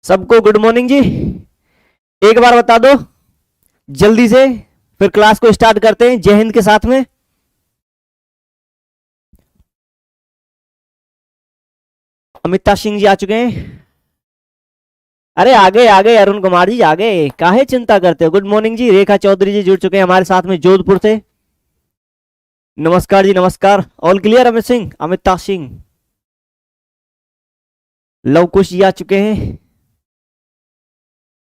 सबको good morning जी। एक बार बता दो जल्दी से, फिर क्लास को स्टार्ट करते हैं जय हिंद के साथ में। अमिता सिंह जी आ चुके हैं। अरे आ गए अरुण कुमार जी आ गए, काहे चिंता करते हो। गुड मॉर्निंग जी। रेखा चौधरी जी जुड़ चुके हैं हमारे साथ में जोधपुर से। नमस्कार जी नमस्कार। All clear Amit Singh, Amita Singh. लव कुश जी आ चुके हैं।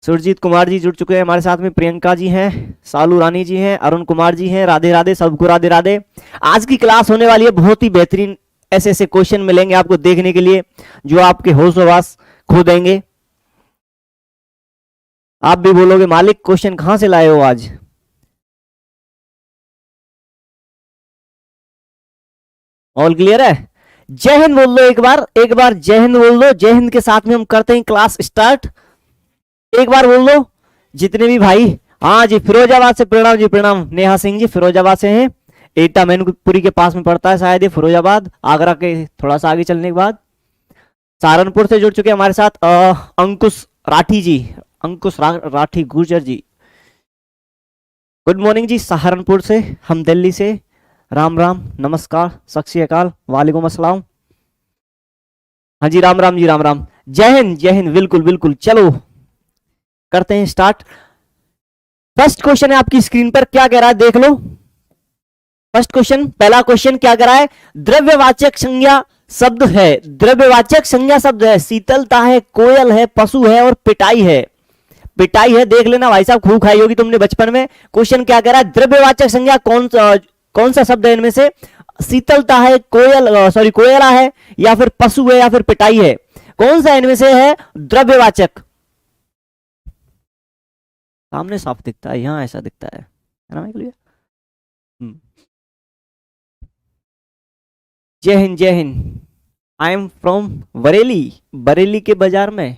सुरजीत कुमार जी जुड़ चुके हैं हमारे साथ में। प्रियंका जी हैं, सालू रानी जी हैं, अरुण कुमार जी हैं। राधे राधे सबको, राधे राधे। आज की क्लास होने वाली है बहुत ही बेहतरीन। ऐसे ऐसे क्वेश्चन मिलेंगे आपको देखने के लिए जो आपके होश हवास खो देंगे। आप भी बोलोगे मालिक क्वेश्चन कहां से लाए हो आज। ऑल क्लियर है। जय हिंद बोल दो एक बार जय हिंद बोल दो। जय हिंद के साथ में हम करते हैं क्लास स्टार्ट। एक बार बोल दो जितने भी भाई। हाँ जी, फिरोजाबाद से प्रणाम जी, प्रणाम। नेहा सिंह जी फिरोजाबाद से हैं। एटा मैनपुरी के पास में पड़ता है शायद ये फिरोजाबाद, आगरा के थोड़ा सा आगे चलने के बाद। सहारनपुर से जुड़ चुके हैं हमारे साथ अंकुश राठी जी, अंकुश राठी गुर्जर जी। गुड मॉर्निंग जी सहारनपुर से। हम दिल्ली से। राम राम, नमस्कार, सत श्री अकाल, वालेकुम अस्सलाम। हाँ जी राम राम जी, राम राम। जय हिंद, बिल्कुल बिल्कुल। चलो करते हैं स्टार्ट। फर्स्ट क्वेश्चन है आपकी स्क्रीन पर, क्या कह रहा है देख लो। फर्स्ट क्वेश्चन, पहला क्वेश्चन क्या कह रहा है। द्रव्यवाचक संज्ञा शब्द है, द्रव्यवाचक संज्ञा शब्द है। शीतलता है, कोयल है, पशु है और पिटाई है। पिटाई है देख लेना भाई साहब, खूब खाई होगी तुमने बचपन में। क्वेश्चन क्या कह रहा है, द्रव्यवाचक संज्ञा कौन सा शब्द है इनमें से। शीतलता है, कोयला है, या फिर पशु है, या फिर पिटाई है। कौन सा इनमें से है द्रव्यवाचक। सामने साफ दिखता है, यहां ऐसा दिखता है ना। जय हिंद जय Hind. I am from Bareilly, Bareilly के बाजार में।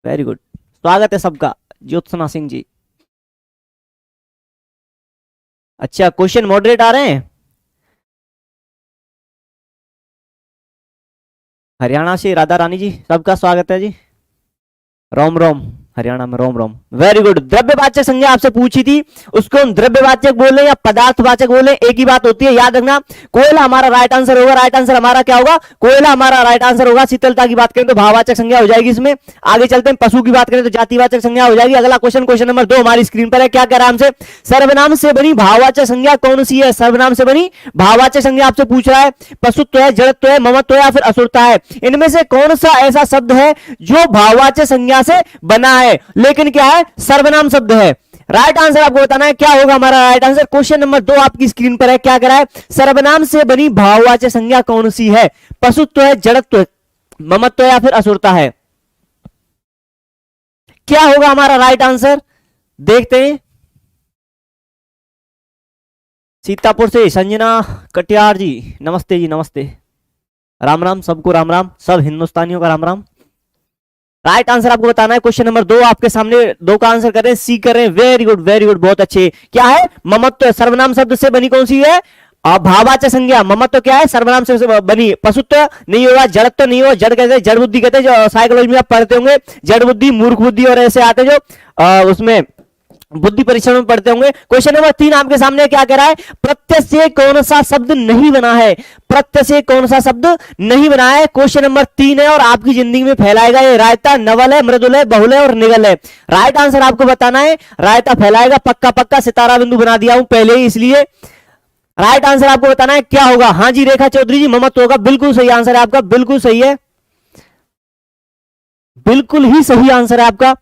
वेरी गुड, स्वागत है सबका। ज्योत्सना सिंह जी। अच्छा, क्वेश्चन मॉडरेट आ रहे हैं। हरियाणा से राधा रानी जी, सबका स्वागत है जी। रोम रोम, हरियाणा में रोम रोम। Very good. द्रव्यवाचक संज्ञा आपसे पूछी थी, उसको हम द्रव्यवाचक बोले या पदार्थवाचक बोले, एक ही बात होती है, याद रखना। कोयला हमारा राइट आंसर होगा। राइट आंसर हमारा क्या होगा, कोयला हमारा राइट आंसर होगा। शीतलता की बात करें तो भाववाचक संज्ञा हो जाएगी इसमें। आगे चलते हैं, पशु की बात करें तो जातिवाचक संज्ञा हो जाएगी। अगला क्वेश्चन, क्वेश्चन नंबर 2 हमारी स्क्रीन पर है। क्या कह रहा है हमसे, सर्वनाम से बनी भाववाचक संज्ञा कौन सी है। सर्वनाम से बनी भाववाचक संज्ञा आपसे पूछ रहा है। पशुत्व है, जड़त्व है, ममत्व है, या फिर असुरता है। इनमें से कौन सा ऐसा शब्द है जो भाववाचक संज्ञा से बना है लेकिन क्या है, सर्वनाम शब्द है। राइट आंसर आपको बताना है, क्या होगा हमारा राइट आंसर। क्वेश्चन नंबर 2 आपकी स्क्रीन पर है। क्या कह रहा है, सर्वनाम से बनी भाववाचक संज्ञा कौन सी है। पशुत्व है, जड़त्व है, ममत्व है, या फिर असुरता है। क्या होगा हमारा राइट आंसर, देखते हैं। सीतापुर से संजना कटियार जी, नमस्ते जी नमस्ते। राम राम सबको, राम राम, सब हिंदुस्तानियों का राम राम। राइट आंसर आपको बताना है। क्वेश्चन नंबर 2 आपके सामने, 2 का आंसर कर रहे हैं, सी कर रहे हैं। वेरी गुड वेरी गुड, बहुत अच्छे। क्या है, ममत्व। सर्वनाम शब्द से बनी कौन सी है, भाववाचक संज्ञा। ममत्व क्या है, सर्वनाम से बनी। पशुत्व नहीं होगा, जड़त्व नहीं होगा। जड़ कहते हैं, जड़ बुद्धि कहते हैं, जो साइकोलॉजी में आप पढ़ते होंगे। जड़ बुद्धि, मूर्ख बुद्धि और ऐसे आते जो उसमें बुद्धि परीक्षण में पढ़ते होंगे। क्वेश्चन नंबर 3 आपके सामने क्या कह रहा है, प्रत्यय से कौन सा शब्द नहीं बना है। प्रत्यय से कौन सा शब्द नहीं बना है। क्वेश्चन नंबर 3 है और आपकी जिंदगी में फैलाएगा ये। रायता नवल है, मृदुल है, बहुल है और निगल है। राइट आंसर आपको बताना है। रायता फैलाएगा, पक्का पक्का, सितारा बिंदु बना दिया हूं पहले ही इसलिए। राइट आंसर आपको बताना है क्या होगा। हाँ जी रेखा चौधरी जी, ममत्व होगा। बिल्कुल सही आंसर है आपका, बिल्कुल सही है, बिल्कुल ही सही आंसर है आपका।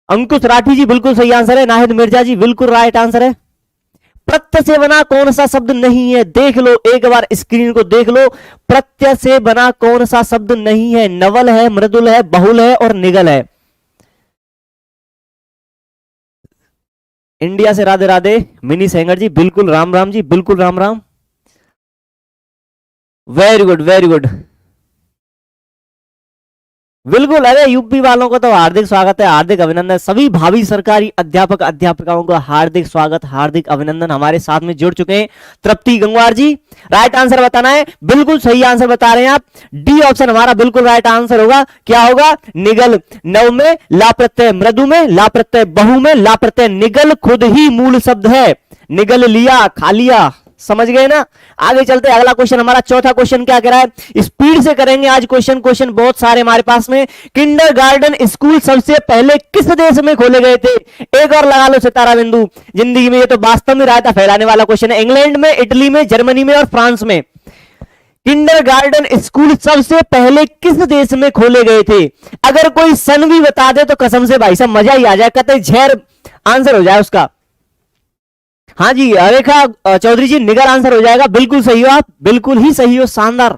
अंकुश राठी जी बिल्कुल सही आंसर है। नाहिद मिर्जा जी बिल्कुल राइट आंसर है। प्रत्यय से बना कौन सा शब्द नहीं है, देख लो एक बार स्क्रीन को देख लो। प्रत्यय से बना कौन सा शब्द नहीं है। नवल है, मृदुल है, बहुल है और निगल है। इंडिया से राधे राधे मिनी सेंगर जी, बिल्कुल राम राम जी, बिल्कुल Ram Ram. Very good very good. बिल्कुल। अरे यूपी वालों को तो हार्दिक स्वागत है, हार्दिक अभिनंदन। सभी भावी सरकारी अध्यापक अध्यापिकाओं का हार्दिक स्वागत, हार्दिक अभिनंदन। हमारे साथ में जुड़ चुके हैं तृप्ति गंगवार जी। राइट आंसर बताना है, बिल्कुल सही आंसर बता रहे हैं आप। डी ऑप्शन हमारा बिल्कुल राइट आंसर होगा। क्या होगा? निगल। नव में ला प्रत्यय मृदु में, ला प्रत्यय बहु में, ला प्रत्यय निगल खुद ही मूल शब्द है। निगल लिया, खा लिया। समझ गए ना? आगे चलते हैं। अगला क्वेश्चन हमारा चौथा क्वेश्चन क्या कह रहा है, स्पीड से करेंगे आज क्वेश्चन बहुत सारे हमारे पास में। किंडरगार्टन स्कूल सबसे पहले किस देश में खोले गए थे? एक और लगा लो सितारा बिंदु जिंदगी में। ये तो वास्तव में रायता फैलाने वाला क्वेश्चन है। इंग्लैंड में, इटली में, जर्मनी में और फ्रांस में किंडरगार्टन स्कूल सबसे पहले किस देश में खोले गए थे? अगर कोई सन भी बता दे तो कसम से भाई साहब मजा ही आ जाए, कतई झेर आंसर हो जाए उसका। हाँ जी रेखा चौधरी जी, निगर आंसर हो जाएगा। बिल्कुल सही हो आप, बिल्कुल ही सही हो, शानदार।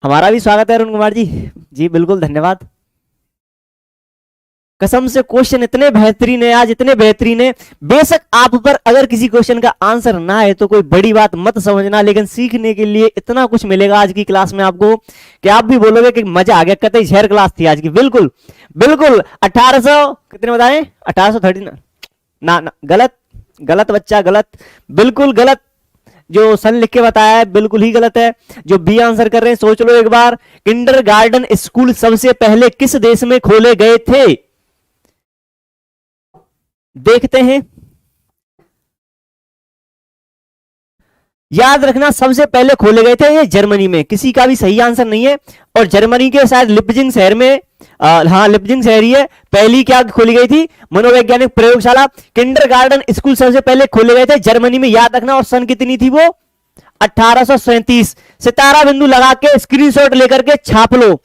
हमारा भी स्वागत है अरुण कुमार जी। जी बिल्कुल, धन्यवाद। कसम से क्वेश्चन इतने बेहतरीन है आज, इतने बेहतरीन है। बेशक आप पर अगर किसी क्वेश्चन का आंसर ना है तो कोई बड़ी बात मत समझना, लेकिन सीखने के लिए इतना कुछ मिलेगा आज की क्लास में आपको कि आप भी बोलोगे कि मजा आ गया, कतई शहर क्लास थी आज की। बिल्कुल बिल्कुल। 1800 कितने बताएं? 1830 ना ना, गलत गलत बच्चा, गलत, बिल्कुल गलत। जो सन लिख के बताया है बिल्कुल ही गलत है। जो बी आंसर कर रहे हैं सोच लो एक बार। किंडरगार्टन स्कूल सबसे पहले किस देश में खोले गए थे? देखते हैं। याद रखना सबसे पहले खोले गए थे ये जर्मनी में, किसी का भी सही आंसर नहीं है। और जर्मनी के शायद लिप्जिंग शहर में, हाँ लिप्जिंग शहर ही है। पहली क्या खोली गई थी? मनोवैज्ञानिक प्रयोगशाला। किंडरगार्टन स्कूल सबसे पहले खोले गए थे जर्मनी में, याद रखना। और सन कितनी थी वो? 1837। सितारा बिंदु लगा के स्क्रीनशॉट लेकर के छाप लो।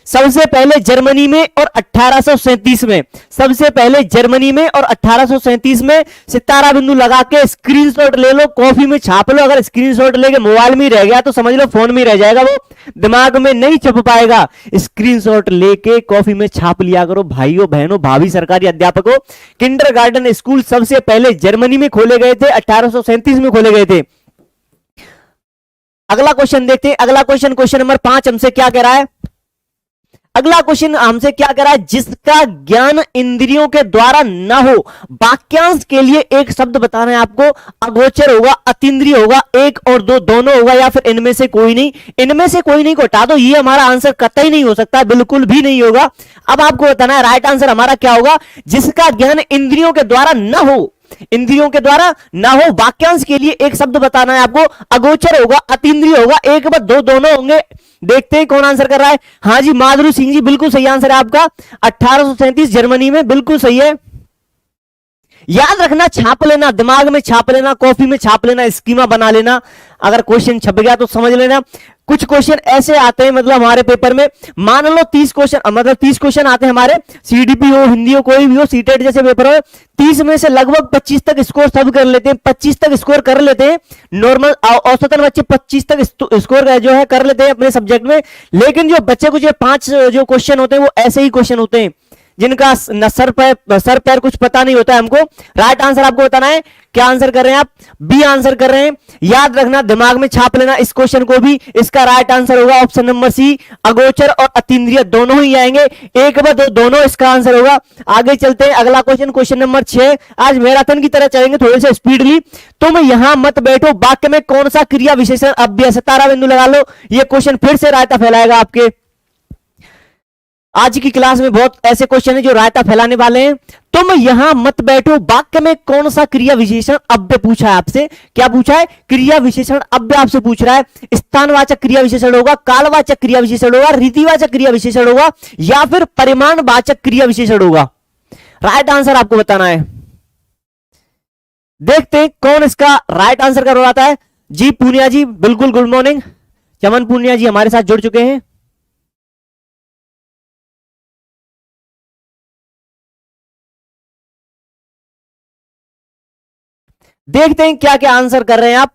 सबसे पहले जर्मनी में और 1837 में, सबसे पहले जर्मनी में और 1837 में। सितारा बिंदु लगा के स्क्रीनशॉट ले लो, कॉपी में छाप लो। अगर स्क्रीनशॉट लेके मोबाइल में रह गया तो समझ लो फोन में रह जाएगा, वो दिमाग में नहीं छप पाएगा। स्क्रीनशॉट लेके कॉपी में छाप लिया करो भाइयों बहनों, भावी सरकारी अध्यापकों। किंडरगार्टन स्कूल सबसे पहले जर्मनी में खोले गए थे, 1837 में खोले गए थे। अगला क्वेश्चन देखते हैं। अगला क्वेश्चन, क्वेश्चन नंबर 5 हमसे क्या कह रहा है? अगला क्वेश्चन हमसे क्या कह रहा है? जिसका ज्ञान इंद्रियों के द्वारा न हो, वाक्यांश के लिए एक शब्द बताना है आपको। अगोचर होगा, अतीन्द्रिय होगा, एक और दो दोनों होगा, या फिर इनमें से कोई नहीं। इनमें से कोई नहीं को हटा दो, ये हमारा आंसर कतई नहीं हो सकता, बिल्कुल भी नहीं होगा। अब आपको बताना है राइट आंसर हमारा क्या होगा। जिसका ज्ञान इंद्रियों के द्वारा न हो, इंद्रियों के द्वारा ना हो, वाक्यांश के लिए एक शब्द बताना है आपको। अगोचर होगा, अतीन्द्रिय होगा, एक व दो दोनों होंगे। देखते हैं कौन आंसर कर रहा है। हाँ जी माधुरी सिंह जी, बिल्कुल सही आंसर है आपका। 1837 जर्मनी में, बिल्कुल सही है। याद रखना, छाप लेना, दिमाग में छाप लेना, कॉपी में छाप लेना, स्कीमा बना लेना। अगर क्वेश्चन छप गया तो समझ लेना। कुछ क्वेश्चन ऐसे आते हैं मतलब हमारे पेपर में, मान लो 30 क्वेश्चन, मतलब 30 क्वेश्चन आते हैं हमारे, सीडीपी हो, हिंदी हो, कोई भी हो, सीटेट जैसे पेपर हो। 30 में से लगभग 25 तक स्कोर सब कर लेते हैं, 25 तक स्कोर कर लेते हैं। नॉर्मल औसतन बच्चे 25 तक स्कोर जो है कर लेते हैं अपने सब्जेक्ट में। लेकिन जो बच्चे कुछ 5 जो क्वेश्चन होते हैं वो ऐसे ही क्वेश्चन होते हैं जिनका न सर पैर कुछ पता नहीं होता है हमको। राइट आंसर आपको बताना है। क्या आंसर कर रहे हैं आप? बी आंसर कर रहे हैं। याद रखना, दिमाग में छाप लेना इस क्वेश्चन को भी। इसका राइट आंसर होगा ऑप्शन नंबर सी, अगोचर और अतीन्द्रिय दोनों ही आएंगे, एक व दो दोनों इसका आंसर होगा। आगे चलते हैं, अगला क्वेश्चन, क्वेश्चन नंबर 6। आज मैराथन की तरह चलेंगे थोड़े से स्पीडली। तुम यहां मत बैठो वाक्य में कौन सा क्रिया विशेषण अव्यय? सितारा बिंदु लगा लो। ये क्वेश्चन फिर से रायता फैलाएगा आपके। आज की क्लास में बहुत ऐसे क्वेश्चन है जो रायता फैलाने वाले हैं। तुम यहां मत बैठो वाक्य में कौन सा क्रिया विशेषण अव्यय पूछा है आपसे। क्या पूछा है? क्रिया विशेषण अव्यय आपसे पूछ रहा है। स्थानवाचक क्रिया विशेषण होगा, कालवाचक क्रिया विशेषण होगा, रीतिवाचक क्रिया विशेषण होगा, या फिर परिमाणवाचक क्रिया विशेषण होगा। राइट आंसर आपको बताना है। देखते हैं कौन इसका राइट आंसर करवाता है। जी पूनिया जी, बिल्कुल गुड मॉर्निंग। चमन पूनिया जी हमारे साथ जुड़ चुके हैं। देखते हैं क्या क्या आंसर कर रहे हैं आप।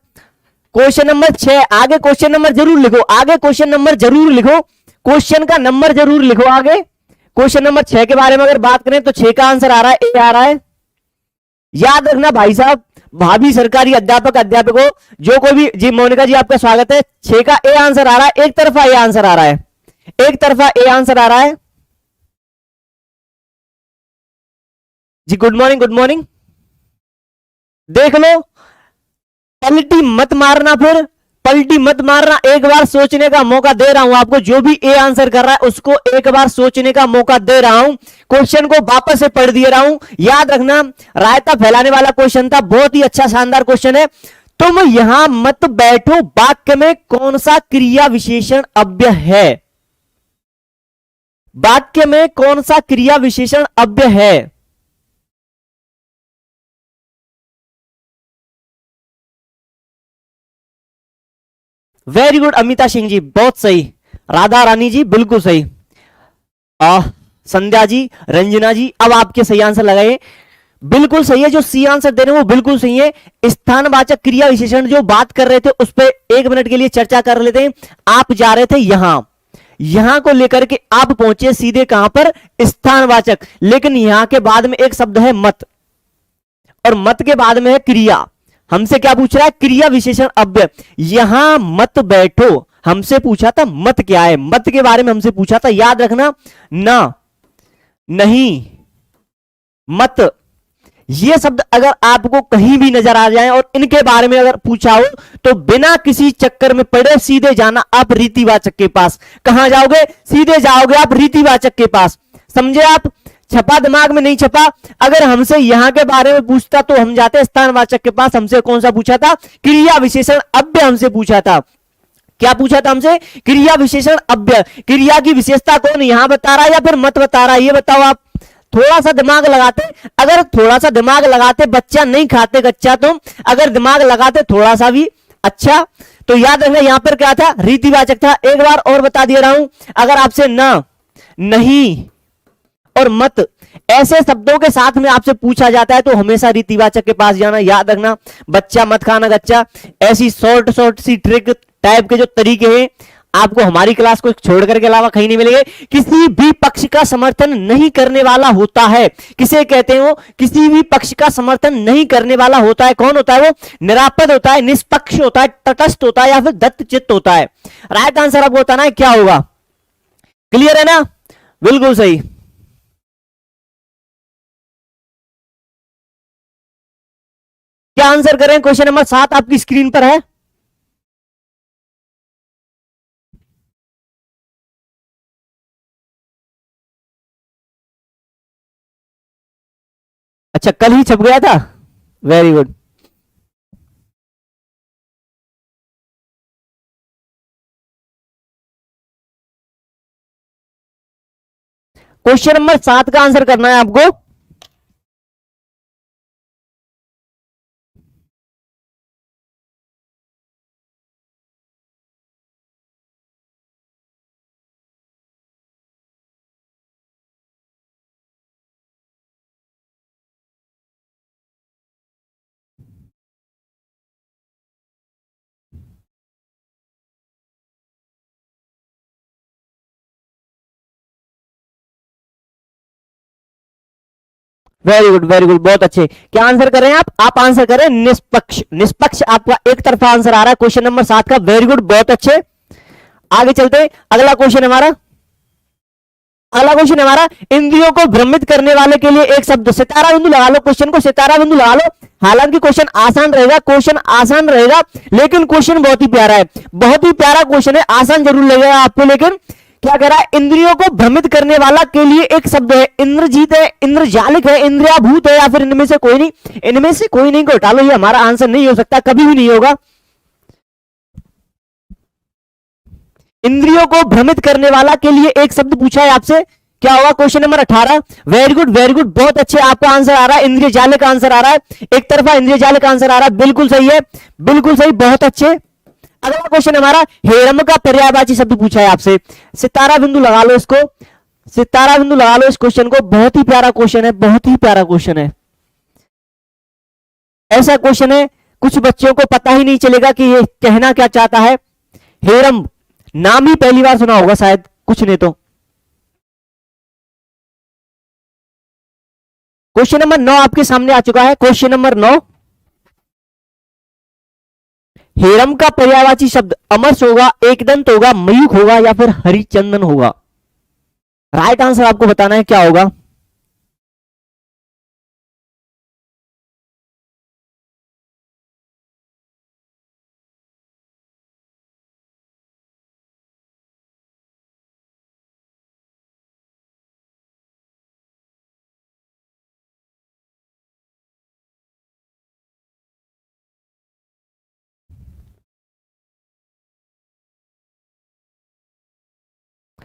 क्वेश्चन नंबर 6, आगे क्वेश्चन नंबर जरूर लिखो, आगे क्वेश्चन नंबर जरूर लिखो, क्वेश्चन का नंबर जरूर लिखो आगे। क्वेश्चन नंबर 6 के बारे में अगर बात करें तो 6 का आंसर आ रहा है, ए आ रहा है। याद रखना भाई साहब, भाभी सरकारी अध्यापक अध्यापकों, जो कोई भी, जी मोनिका जी आपका स्वागत है। 6 का ए आंसर आ रहा है, एक तरफा ए आंसर आ रहा है। एक तरफा ए आंसर आ रहा है जी। Good morning, good morning. देख लो, पलटी मत मारना, फिर पलटी मत मारना, एक बार सोचने का मौका दे रहा हूं आपको। जो भी ए आंसर कर रहा है उसको एक बार सोचने का मौका दे रहा हूं। क्वेश्चन को वापस से पढ़ दे रहा हूं, याद रखना। रायता फैलाने वाला क्वेश्चन था, बहुत ही अच्छा शानदार क्वेश्चन है। तुम यहां मत बैठो वाक्य में कौन सा क्रिया विशेषण अव्यय है? वाक्य में कौन सा क्रिया विशेषण अव्यय है? वेरी गुड अमिता सिंह जी, बहुत सही। राधा रानी जी बिल्कुल सही। संध्या जी, रंजना जी, अब आपके सही आंसर लगाए। बिल्कुल सही है, जो सी आंसर दे रहे हैं वो बिल्कुल सही है। स्थानवाचक क्रिया विशेषण जो बात कर रहे थे उस पर एक मिनट के लिए चर्चा कर लेते हैं। आप जा रहे थे यहां को लेकर के आप पहुंचे सीधे कहां पर? स्थानवाचक। लेकिन यहां के बाद में एक शब्द है मत, और मत के बाद में है क्रिया। हमसे क्या पूछ रहा है? क्रिया विशेषण अव्यय। यहां मत बैठो, हमसे पूछा था मत क्या है, मत के बारे में हमसे पूछा था, याद रखना। ना, नहीं, मत, ये शब्द अगर आपको कहीं भी नजर आ जाए और इनके बारे में अगर पूछा हो तो बिना किसी चक्कर में पड़े सीधे जाना आप रीतिवाचक के पास। कहां जाओगे? सीधे जाओगे आप रीतिवाचक के पास। समझे आप? छपा दिमाग में नहीं छपा? अगर हमसे यहां के बारे में पूछता तो हम जाते स्थानवाचक के पास। हमसे कौन सा पूछा था? क्रिया विशेषण अव्यय हमसे पूछा था। क्या पूछा था हमसे? क्रिया विशेषण अव्यय। क्रिया की विशेषता कौन यहां बता रहा है या फिर मत बता रहा है? ये बताओ आप। थोड़ा सा दिमाग लगाते, अगर थोड़ा सा दिमाग लगाते, बच्चा नहीं खाते कच्चा, तुम अगर दिमाग लगाते थोड़ा सा भी अच्छा, तो याद रखना यहां पर क्या था? रीतिवाचक था। एक बार और बता दे रहा हूं, अगर आपसे ना, नहीं और मत ऐसे शब्दों के साथ में आपसे पूछा जाता है तो हमेशा रीतिवाचक के पास जाना। याद रखना, बच्चा मत खाना कच्चा, ऐसी शॉर्ट शॉर्ट सी ट्रिक टाइप के जो तरीके हैं आपको हमारी क्लास को छोड़ करके अलावा कहीं नहीं मिलेंगे। किसी भी पक्ष का समर्थन नहीं करने वाला होता है, किसे कहते हैं वो? किसी भी पक्ष का समर्थन नहीं करने वाला होता है। कौन होता है वो? निरापद होता है, निष्पक्ष होता है, तटस्थ होता है या फिर दत्तचित्त होता है। राइट आंसर आपको बताना है क्या होगा। क्लियर है ना? बिल्कुल सही। क्या आंसर करें? क्वेश्चन नंबर 7 आपकी स्क्रीन पर है। अच्छा, कल ही छप गया था। Very good. क्वेश्चन नंबर 7 का आंसर करना है आपको। वेरी गुड, वेरी गुड, बहुत अच्छे। क्या आंसर कर रहे हैं आप आंसर कर रहे हैं निष्पक्ष। निष्पक्ष आपका एक तरफा आंसर आ रहा है क्वेश्चन नंबर 7 का। वेरी गुड, बहुत अच्छे। आगे चलते हैं। अगला क्वेश्चन हमारा, अगला क्वेश्चन हमारा, इंद्रियों को भ्रमित करने वाले के लिए एक शब्द। सितारा बिंदु लगा लो, क्वेश्चन को सितारा बिंदु लगा लो। हालांकि क्वेश्चन आसान रहेगा, क्वेश्चन आसान रहेगा, लेकिन क्वेश्चन बहुत ही प्यारा है। बहुत ही प्यारा क्वेश्चन है, आसान जरूर लगेगा आपको, लेकिन क्या कह रहा है? इंद्रियों को भ्रमित करने वाला के लिए एक शब्द है। इंद्रजीत है, इंद्रजालिक है, इंद्रियाभूत है, या फिर इनमें से कोई नहीं? इनमें से कोई नहीं को हटा लो, ये हमारा आंसर नहीं हो सकता, कभी भी नहीं होगा। इंद्रियों को भ्रमित करने वाला के लिए एक शब्द पूछा है आपसे, क्या होगा? Question number 18। Very good, very good, बहुत अच्छे। आपका आंसर आ रहा है इंद्रिय जालिक का आंसर आ रहा है, एक तरफा इंद्रिय जालिक का आंसर आ रहा है। बिल्कुल सही है, बिल्कुल सही, बहुत अच्छे। अगला क्वेश्चन हमारा, हेरम का पर्यायवाची शब्द पूछा है आपसे। सितारा बिंदु लगा लो इसको, सितारा बिंदु लगा लो इस क्वेश्चन को। बहुत ही प्यारा क्वेश्चन है, बहुत ही प्यारा क्वेश्चन है। ऐसा क्वेश्चन है कुछ बच्चों को पता ही नहीं चलेगा कि ये कहना क्या चाहता है। हेरम नाम ही पहली बार सुना होगा शायद कुछ ने तो। क्वेश्चन नंबर 9 आपके सामने आ चुका है। क्वेश्चन नंबर 9, हेरम का पर्यायवाची शब्द अमरस होगा, एकदंत होगा, मयूख होगा या फिर हरिचंदन होगा? राइट आंसर आपको बताना है क्या होगा।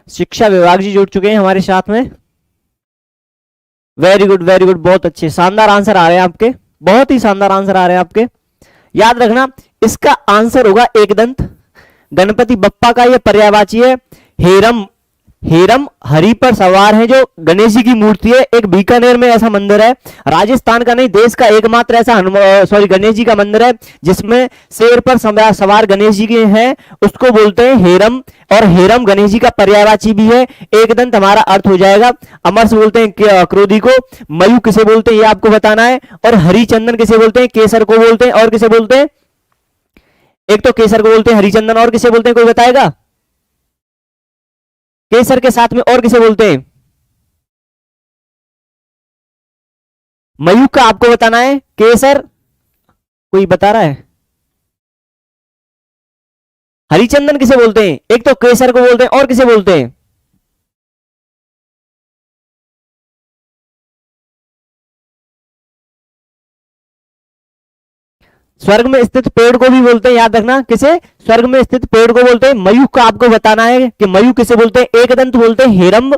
शिक्षा विभाग जी जुड़ चुके हैं हमारे साथ में। वेरी गुड वेरी गुड, बहुत अच्छे शानदार आंसर आ रहे हैं आपके, बहुत ही शानदार आंसर आ रहे हैं आपके। याद रखना इसका आंसर होगा एकदंत। गणपति बप्पा का यह पर्यायवाची है। हेरम, हेरम हरि पर सवार है जो गणेश जी की मूर्ति है। एक बीकानेर में ऐसा मंदिर है, राजस्थान का नहीं देश का एकमात्र ऐसा गणेश जी का मंदिर है जिसमें शेर पर सवार गणेश जी के हैं, उसको बोलते हैं हेरम। और हेरम गणेश जी का पर्यायवाची भी है। एकदंत हमारा अर्थ हो जाएगा, अमरस बोलते हैं क्रोधी को, मयू किसे बोलते हैं ये आपको बताना है, और हरिचंदन किसे बोलते हैं, केसर को बोलते हैं, और किसे बोलते हैं, एक तो केसर को बोलते हैं हरिचंदन, और किसे बोलते हैं कोई बताएगा? केसर के साथ में और किसे बोलते हैं? मयूख का आपको बताना है, केसर कोई बता रहा है? हरिचंदन किसे बोलते हैं? एक तो केसर को बोलते हैं और किसे बोलते हैं? स्वर्ग में स्थित पेड़ को भी बोलते हैं, याद रखना किसे? स्वर्ग में स्थित पेड़ को बोलते हैं। मयूख का आपको बताना है कि मयूख किसे बोलते हैं? एकदंत बोलते हैं हेरम,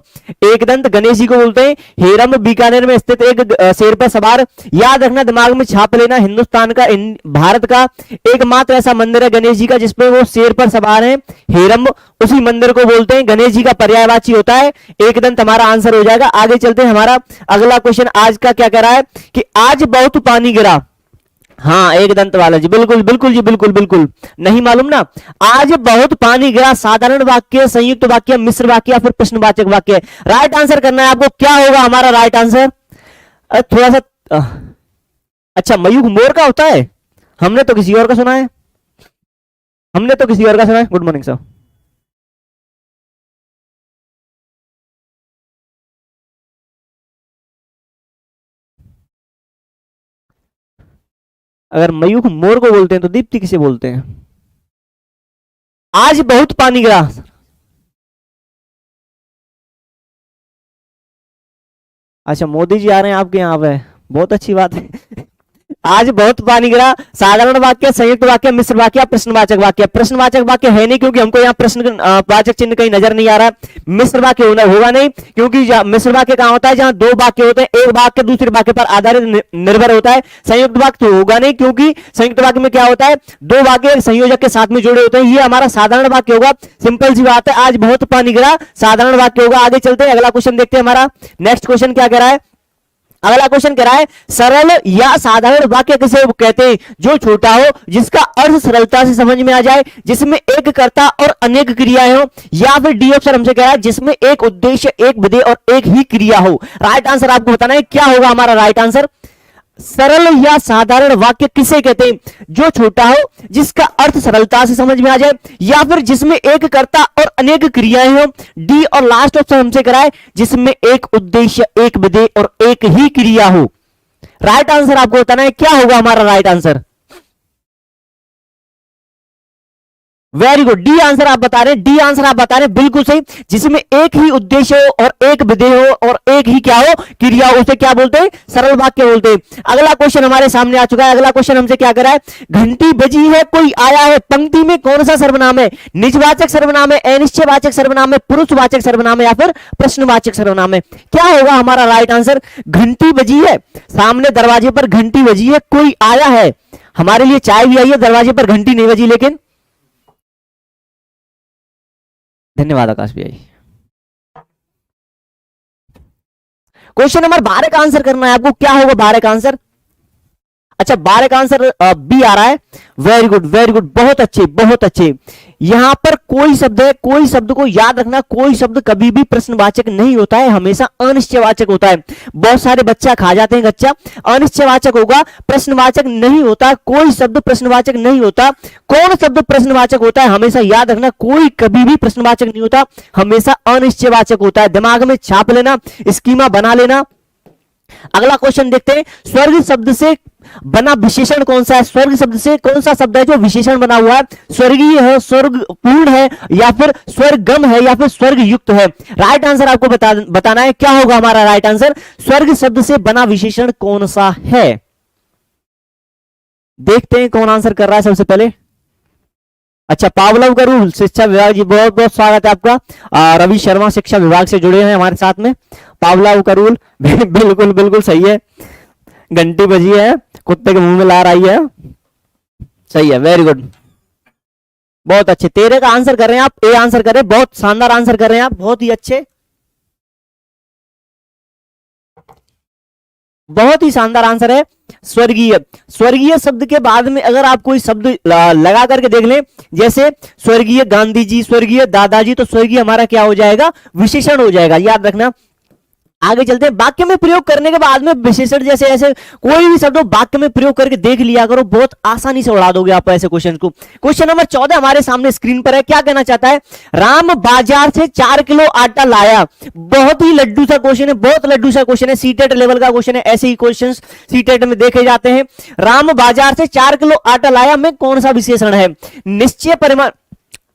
एकदंत गणेश जी को बोलते हैं हेरम, बीकानेर में स्थित एक शेर पर सवार। याद रखना, दिमाग में छाप लेना, हिंदुस्तान का भारत का एकमात्र ऐसा मंदिर है गणेश जी का जिसपे वो शेर पर सवार है, हेरम, उसी मंदिर को बोलते हैं। गणेश जी का पर्यायवाची होता है एकदंत, हमारा आंसर हो जाएगा। आगे चलते हैं, हमारा अगला क्वेश्चन आज का क्या कह रहा है कि आज बहुत पानी गिरा। हाँ एक दंत वाला जी, बिल्कुल बिल्कुल जी, बिल्कुल बिल्कुल। नहीं मालूम ना? आज बहुत पानी गिरा साधारण वाक्य, संयुक्त वाक्य, मिश्र वाक्य या फिर प्रश्नवाचक वाक्य? राइट आंसर करना है आपको। क्या होगा हमारा राइट आंसर? थोड़ा सा अच्छा, मयूख मोर का होता है? हमने तो किसी और का सुना है, हमने तो किसी और का सुना है। Good morning sir. अगर मयूख मोर को बोलते हैं तो दीप्ति किसे बोलते हैं? आज बहुत पानी गिरा। अच्छा मोदी जी आ रहे हैं आपके यहाँ पे, बहुत अच्छी बात है। आज बहुत पानी गिरा साधारण वाक्य, संयुक्त वाक्य, मिश्र वाक्य, प्रश्नवाचक वाक्य? प्रश्नवाचक वाक्य है नहीं क्योंकि हमको यहाँ प्रश्न वाचक चिन्ह कहीं नजर नहीं आ रहा है। मिश्र वाक्य होगा नहीं क्योंकि मिश्र वाक्य कहां होता है? जहां दो वाक्य होते हैं, एक वाक्य दूसरे वाक्य पर आधारित निर्भर होता है। संयुक्त वाक्य तो होगा नहीं क्योंकि संयुक्त वाक्य में क्या होता है? दो वाक्य संयोजक के साथ में जुड़े होते हैं। ये हमारा साधारण वाक्य होगा, सिंपल सी बात है। आज बहुत पानी गिरा साधारण वाक्य होगा। आगे चलते हैं, अगला क्वेश्चन देखते हैं। हमारा नेक्स्ट क्वेश्चन क्या कह रहा है? अगला क्वेश्चन कह रहा है सरल या साधारण वाक्य किसे कहते हैं? जो छोटा हो, जिसका अर्थ सरलता से समझ में आ जाए, जिसमें एक कर्ता और अनेक क्रियाएं हो, या फिर डी ऑप्शन हमसे कह रहा है जिसमें एक उद्देश्य, एक विधेय और एक ही क्रिया हो। राइट आंसर आपको बताना है क्या होगा हमारा राइट आंसर। सरल या साधारण वाक्य किसे कहते हैं? जो छोटा हो, जिसका अर्थ सरलता से समझ में आ जाए, या फिर जिसमें एक कर्ता और अनेक क्रियाएं हो, डी और लास्ट ऑप्शन हमसे कराए जिसमें एक उद्देश्य, एक विधेय और एक ही क्रिया हो। राइट आंसर आपको बताना है क्या होगा हमारा right answer. Very good, D answer आप बता रहे हैं, डी आंसर आप बता रहे हैं, बिल्कुल सही। जिसमें एक ही उद्देश्य हो और एक विधेय हो और एक ही क्या हो? क्रिया हो, उसे क्या बोलते हैं? सरल वाक्य बोलते हैं। अगला क्वेश्चन हमारे सामने आ चुका है। अगला क्वेश्चन हमसे क्या कर रहा है? घंटी बजी है, कोई आया है, पंक्ति में कौन सा सर्वनाम है? निजवाचक सर्वनाम है, अनिश्चयवाचक सर्वनाम है, पुरुषवाचक सर्वनाम है या फिर प्रश्नवाचक सर्वनाम है? क्या होगा हमारा राइट आंसर? घंटी बजी है, सामने दरवाजे पर घंटी बजी है, कोई आया है। हमारे लिए चाय भी आई है, दरवाजे पर घंटी नहीं बजी। लेकिन धन्यवाद आकाश भाई। क्वेश्चन नंबर 12 का आंसर करना है आपको। क्या होगा 12 का आंसर? अच्छा 12 का आंसर बी आ रहा है। वेरी गुड वेरी गुड, बहुत अच्छे बहुत अच्छे। यहां पर कोई शब्द है, कोई शब्द को याद रखना, कोई शब्द कभी भी प्रश्नवाचक नहीं होता है, हमेशा अनिश्चयवाचक होता है। बहुत सारे बच्चा खा जाते हैं कच्चा, अनिश्चयवाचक होगा, प्रश्नवाचक नहीं होता। कोई शब्द प्रश्नवाचक नहीं होता। कौन शब्द प्रश्नवाचक होता है, हमेशा याद रखना, कोई कभी भी प्रश्नवाचक नहीं होता, हमेशा अनिश्चयवाचक होता है। दिमाग में छाप लेना, स्कीमा बना लेना। अगला क्वेश्चन देखते हैं, स्वर्ग शब्द से बना विशेषण कौन सा है? स्वर्ग शब्द से कौन सा शब्द है जो विशेषण बना हुआ है? स्वर्गीय है, स्वर्ग पूर्ण है, या फिर स्वर्गम है, या फिर स्वर्ग युक्त है? राइट आंसर आपको बताना है। क्या होगा हमारा राइट आंसर? स्वर्ग शब्द से बना विशेषण कौन सा है? देखते हैं कौन आंसर कर रहा है सबसे पहले। अच्छा पावलव का रूल, शिक्षा विभाग जी, बहुत बहुत स्वागत है आपका। रवि शर्मा शिक्षा विभाग से जुड़े हैं हमारे साथ में। पावलव का रूल बिल्कुल बिल्कुल सही है। घंटी बजी है, कुत्ते के मुंह में ला रही है, सही है, वेरी गुड, बहुत अच्छे। 13 का आंसर कर रहे हैं आप, ए आंसर कर रहे हैं, बहुत शानदार आंसर कर रहे हैं आप, बहुत ही अच्छे, बहुत ही शानदार आंसर है। स्वर्गीय, स्वर्गीय शब्द के बाद में अगर आप कोई शब्द लगा करके देख लें, जैसे स्वर्गीय गांधी जी, स्वर्गीय दादाजी, तो स्वर्गीय हमारा क्या हो जाएगा? विशेषण हो जाएगा, याद रखना। आगे चलते हैं, वाक्य में प्रयोग करने के बाद में विशेषण, जैसे ऐसे कोई भी शब्द वाक्य में प्रयोग करके देख लिया करो, बहुत आसानी से उड़ा दोगे आप ऐसे क्वेश्चन को। क्वेश्चन नंबर 14 हमारे सामने स्क्रीन पर है। क्या कहना चाहता है? राम बाजार से 4 किलो आटा लाया। बहुत ही लड्डू सा क्वेश्चन है, बहुत लड्डू सा क्वेश्चन है, सीटेट लेवल का क्वेश्चन है, ऐसे ही क्वेश्चन सीटेट में देखे जाते हैं। राम बाजार से 4 किलो आटा लाया में कौन सा विशेषण है? निश्चय परिमाण,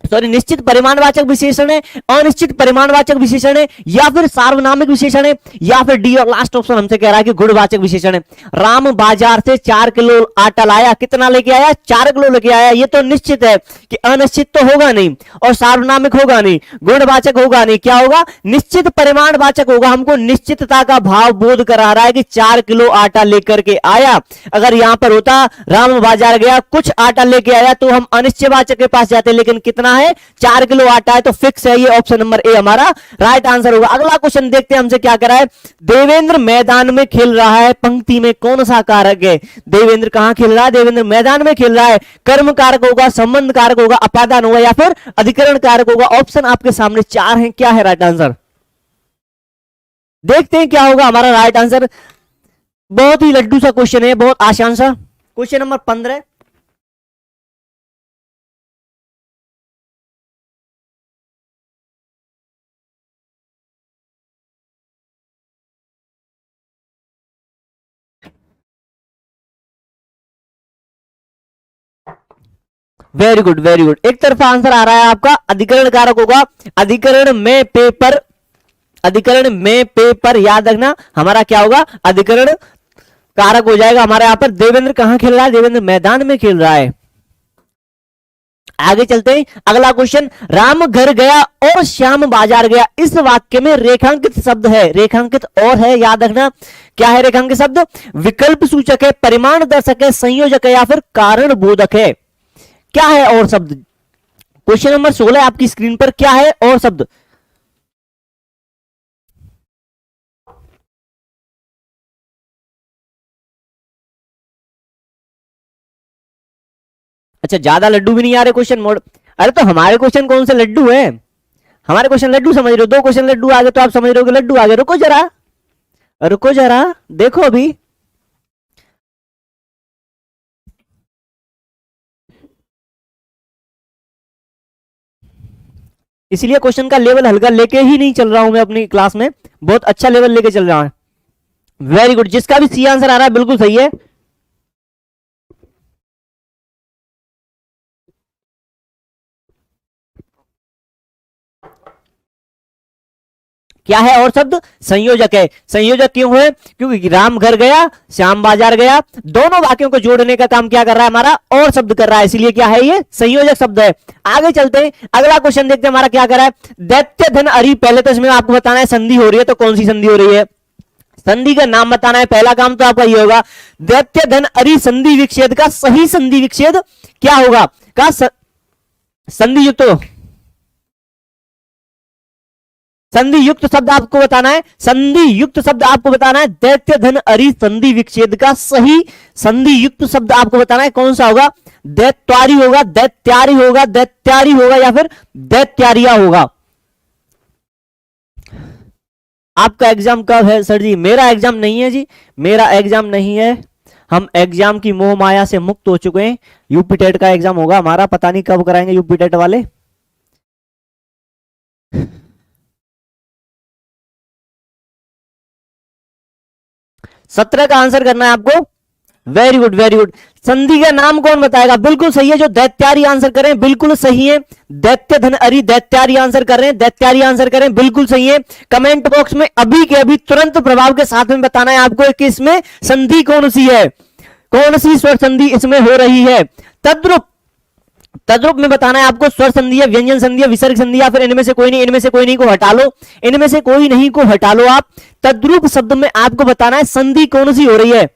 सॉरी, निश्चित परिमाणवाचक विशेषण है, अनिश्चित परिमाणवाचक विशेषण है, या फिर सार्वनामिक विशेषण है, या फिर डी और लास्ट ऑप्शन हमसे कह रहा है कि गुणवाचक विशेषण है। राम बाजार से 4 किलो आटा लाया, कितना लेके आया? 4 किलो लेके आया। ये तो निश्चित है कि अनिश्चित तो होगा नहीं, और सार्वनामिक होगा नहीं, गुणवाचक होगा नहीं, क्या होगा? निश्चित परिमाणवाचक होगा। हमको निश्चितता का भाव बोध करा रहा है कि 4 किलो आटा लेकर के आया। अगर यहां पर होता राम बाजार गया, कुछ आटा लेके आया, तो हम अनिश्चयवाचक के पास जाते, लेकिन कितना है? 4 किलो आटा है, तो फिक्स है, ये ऑप्शन नंबर ए हमारा राइट आंसर होगा। अगला क्वेश्चन देखते हैं हमसे क्या करा है। देवेंद्र मैदान में खेल रहा है, पंक्ति में कौन सा कारक है? देवेंद्र कहां खेल रहा है? देवेंद्र मैदान में खेल रहा है। कर्म कारक होगा, संबंध कारक होगा, अपादान होगा, या फिर अधिकरण कारक होगा? ऑप्शन आपके सामने 4 हैं, क्या है राइट आंसर? देखते हैं क्या होगा हमारा राइट आंसर। बहुत ही लड्डू सा क्वेश्चन है, बहुत आसान सा। Question number 15, very good very good, एक तरफा आंसर आ रहा है आपका। अधिकरण कारक होगा, अधिकरण में पेपर, अधिकरण में पेपर, याद रखना हमारा क्या होगा? अधिकरण कारक हो जाएगा हमारे यहां पर। देवेंद्र कहां खेल रहा है? देवेंद्र मैदान में खेल रहा है। आगे चलते हैं, अगला क्वेश्चन, राम घर गया और श्याम बाजार गया। इस वाक्य में रेखांकित शब्द है, रेखांकित और है, याद रखना क्या है रेखांकित शब्द? विकल्प सूचक है, परिमाण दर्शक है, संयोजक है, या फिर कारण बोधक है? क्या है और शब्द? क्वेश्चन नंबर 16 आपकी स्क्रीन पर, क्या है और शब्द? अच्छा ज्यादा लड्डू भी नहीं आ रहे क्वेश्चन मोड। अरे तो हमारे क्वेश्चन कौन से लड्डू है? हमारे क्वेश्चन लड्डू समझ रहे हो? 2 क्वेश्चन लड्डू आ गए तो आप समझ रहे हो कि लड्डू आ गए। रुको जरा, रुको जरा, देखो अभी। इसलिए क्वेश्चन का लेवल हल्का लेके ही नहीं चल रहा हूं मैं अपनी क्लास में, बहुत अच्छा लेवल लेके चल रहा है। वेरी गुड, जिसका भी सी आंसर आ रहा है बिल्कुल सही है। क्या है और शब्द? संयोजक है। संयोजक क्यों है? क्योंकि राम घर गया, श्याम बाजार गया, दोनों वाक्यों को जोड़ने का काम क्या कर रहा है हमारा? और शब्द कर रहा है, इसलिए क्या है? ये संयोजक शब्द है। आगे चलते हैं, अगला क्वेश्चन देखते हैं हमारा क्या कर रहा है। दैत्य धन अरि, पहले तो इसमें आपको बताना है संधि हो रही है, तो कौन सी संधि हो रही है? संधि का नाम बताना है। पहला काम तो आपका ये होगा, दैत्य धन अरि संधि विच्छेद का सही संधि विच्छेद क्या होगा? का संधि युक्त संधि युक्त शब्द आपको बताना है, संधि युक्त शब्द आपको बताना है। दैत्य धन अरि संधि विच्छेद का सही संधि युक्त शब्द आपको बताना है कौन सा होगा। दैत्यारी होगा, दैत्यारी होगा, दैत्यारी होगा या फिर दैत्यारिया होगा। आपका एग्जाम कब है सर जी? मेरा एग्जाम नहीं है जी, मेरा एग्जाम नहीं है। हम एग्जाम की मोह माया से मुक्त हो चुके हैं। यूपी टेट का एग्जाम होगा हमारा, पता नहीं कब कराएंगे यूपी टेट वाले। सत्रह का आंसर करना है आपको। Very good very good. संधि का नाम कौन बताएगा? बिल्कुल सही है, जो दैत्यारी आंसर करें बिल्कुल सही है। दैत्य धन अरि दैत्यारी आंसर कर रहे हैं, दैत्यारी आंसर करें बिल्कुल सही है। कमेंट बॉक्स में अभी के अभी तुरंत प्रभाव के साथ में बताना है आपको कि इसमें संधि कौन सी है, कौन सी स्वर संधि इसमें हो रही है। तद्रुप, तद्रुप में बताना है आपको स्वर संधि है, व्यंजन संधि है, विसर्ग संधि या फिर इनमें से कोई नहीं। इनमें से कोई नहीं को हटा लो, इनमें से कोई नहीं को हटा लो आप। तद्रुप शब्द में आपको बताना है संधि कौन सी हो रही है।